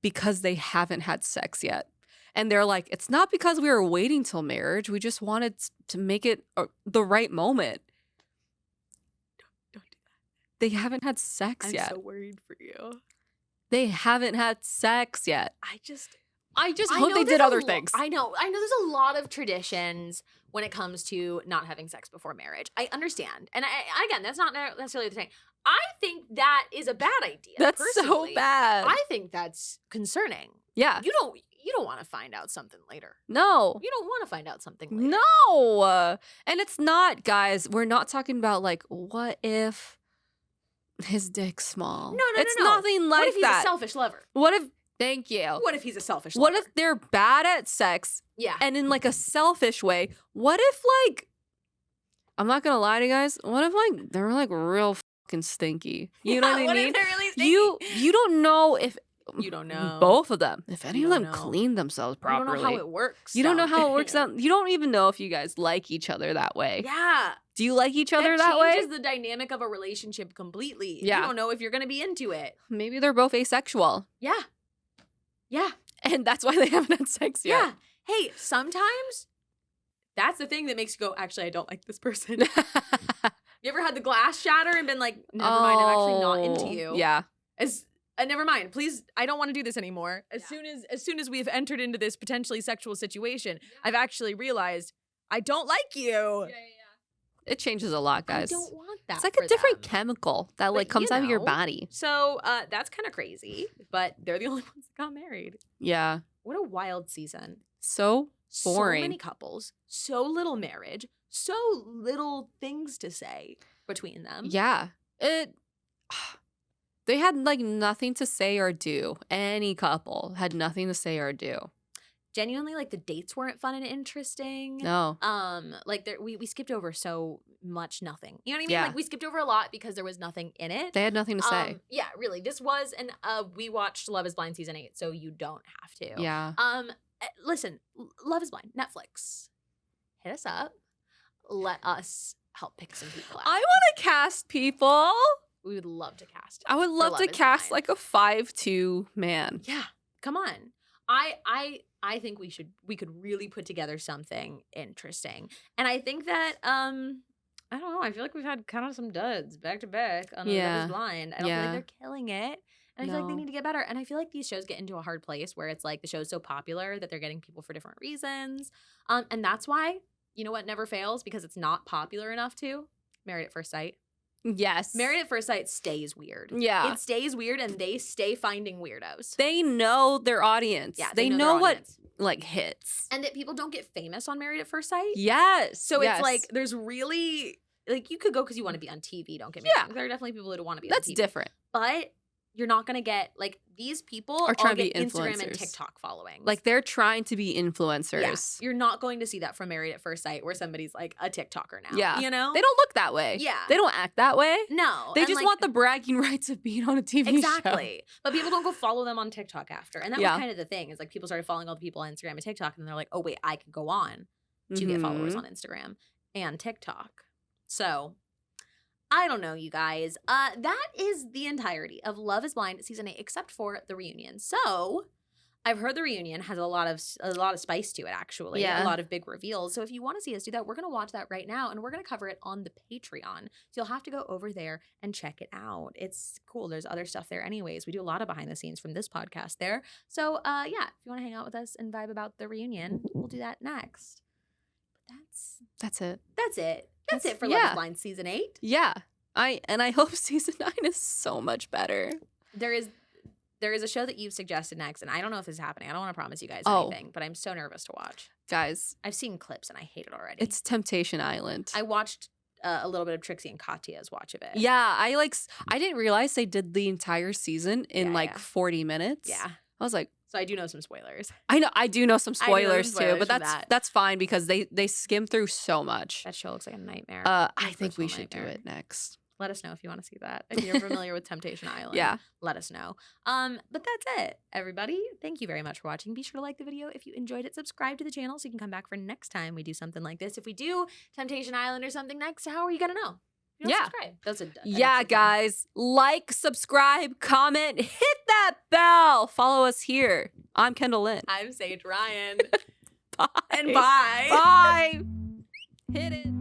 because they haven't had sex yet. And they're like, it's not because we were waiting till marriage. We just wanted to make it the right moment. Don't do that. They haven't had sex yet. I'm so worried for you. They haven't had sex yet. I just hope they did other things. I know there's a lot of traditions when it comes to not having sex before marriage. I understand. And again, that's not necessarily the thing. I think that is a bad idea. That's personally. so bad. I think that's concerning. Yeah. You don't want to find out something later. No. You don't want to find out something later. No. And it's not, guys, we're not talking about like, what if his dick's small? No. It's nothing like that. What if he's a selfish lover? Thank you. What if he's a selfish lover? What if they're bad at sex? Yeah. And in like a selfish way? What if like, I'm not gonna lie to you guys, what if like they're like real fucking stinky? You know what I mean? What if they're really stinky? You don't know if you don't know both of them. If any of them clean themselves properly. You don't know how it works. You don't know how it works out. You don't even know if you guys like each other that way. Yeah. Do you like each other that way? That changes the dynamic of a relationship completely. Yeah. You don't know if you're going to be into it. Maybe they're both asexual. Yeah. Yeah. And that's why they haven't had sex yet. Yeah. Hey, sometimes that's the thing that makes you go, actually, I don't like this person. You ever had the glass shatter and been like, never mind, I'm actually not into you? Yeah. Never mind. Please, I don't want to do this anymore. As soon as we've entered into this potentially sexual situation, I've actually realized I don't like you. Yeah. It changes a lot, guys. I don't want that. It's like a different chemical that like comes out of your body. So that's kind of crazy, but they're the only ones that got married. Yeah. What a wild season. So boring. So many couples, so little marriage, so little things to say between them. Yeah. They had like nothing to say or do. Any couple had nothing to say or do. Genuinely, like the dates weren't fun and interesting. No. Like we skipped over so much nothing. You know what I mean? Yeah. Like we skipped over a lot because there was nothing in it. They had nothing to say. Yeah, really. This was we watched Love is Blind season 8, so you don't have to. Yeah. Listen, Love is Blind, Netflix. Hit us up. Let us help pick some people out. I want to cast people. We would love to cast. I would love Love to is cast Blind. like a 5'2" man. Yeah, come on. I think we could really put together something interesting. And I think that I don't know, I feel like we've had kind of some duds back to back on Love is Blind. I don't feel like they're killing it. And I feel like they need to get better. And I feel like these shows get into a hard place where it's like the show's so popular that they're getting people for different reasons. And that's why, you know what never fails because it's not popular enough to? Married at First Sight. Yes. Married at First Sight stays weird. Yeah. It stays weird and they stay finding weirdos. They know their audience. Yeah, they know what like hits. And that people don't get famous on Married at First Sight. Yes. So it's like there's really like you could go because you want to be on TV. Don't get me wrong. There are definitely people who want to be on TV. That's different. But you're not going to get like these people are trying to get be influencers. Instagram and TikTok followings. Like they're trying to be influencers. Yeah. You're not going to see that from Married at First Sight where somebody's like a TikToker now. Yeah. You know? They don't look that way. Yeah. They don't act that way. No. They and just like, want the bragging rights of being on a TV show. Exactly. But people don't go follow them on TikTok after. And that was kind of the thing is like people started following all the people on Instagram and TikTok and they're like, oh wait, I could go on to get followers on Instagram and TikTok. So I don't know, you guys. That is the entirety of Love is Blind season 8, except for the reunion. So I've heard the reunion has a lot of spice to it, actually. Yeah. A lot of big reveals. So if you want to see us do that, we're going to watch that right now, and we're going to cover it on the Patreon. So you'll have to go over there and check it out. It's cool. There's other stuff there anyways. We do a lot of behind the scenes from this podcast there. So yeah, if you want to hang out with us and vibe about the reunion, we'll do that next. But that's it. That's it for Love is Blind season 8. Yeah. I hope season 9 is so much better. There is a show that you've suggested next, and I don't know if this is happening. I don't want to promise you guys anything, but I'm so nervous to watch. Guys. I've seen clips, and I hate it already. It's Temptation Island. I watched a little bit of Trixie and Katya's watch of it. Yeah, I didn't realize they did the entire season in 40 minutes. Yeah. I was like, so I do know some spoilers. I do know some spoilers too, but that. that's fine because they skim through so much. That show looks like a nightmare. I think we should do it next. Let us know if you want to see that. If you're familiar with Temptation Island, let us know. But that's it, everybody. Thank you very much for watching. Be sure to like the video if you enjoyed it. Subscribe to the channel so you can come back for next time we do something like this. If we do Temptation Island or something next, how are you gonna know? You don't subscribe. That's Guys, like, subscribe, comment, hit that bell. Follow us here. I'm Kendelle Lynn. I'm Saige Ryan. Bye. And bye. Bye. Hit it.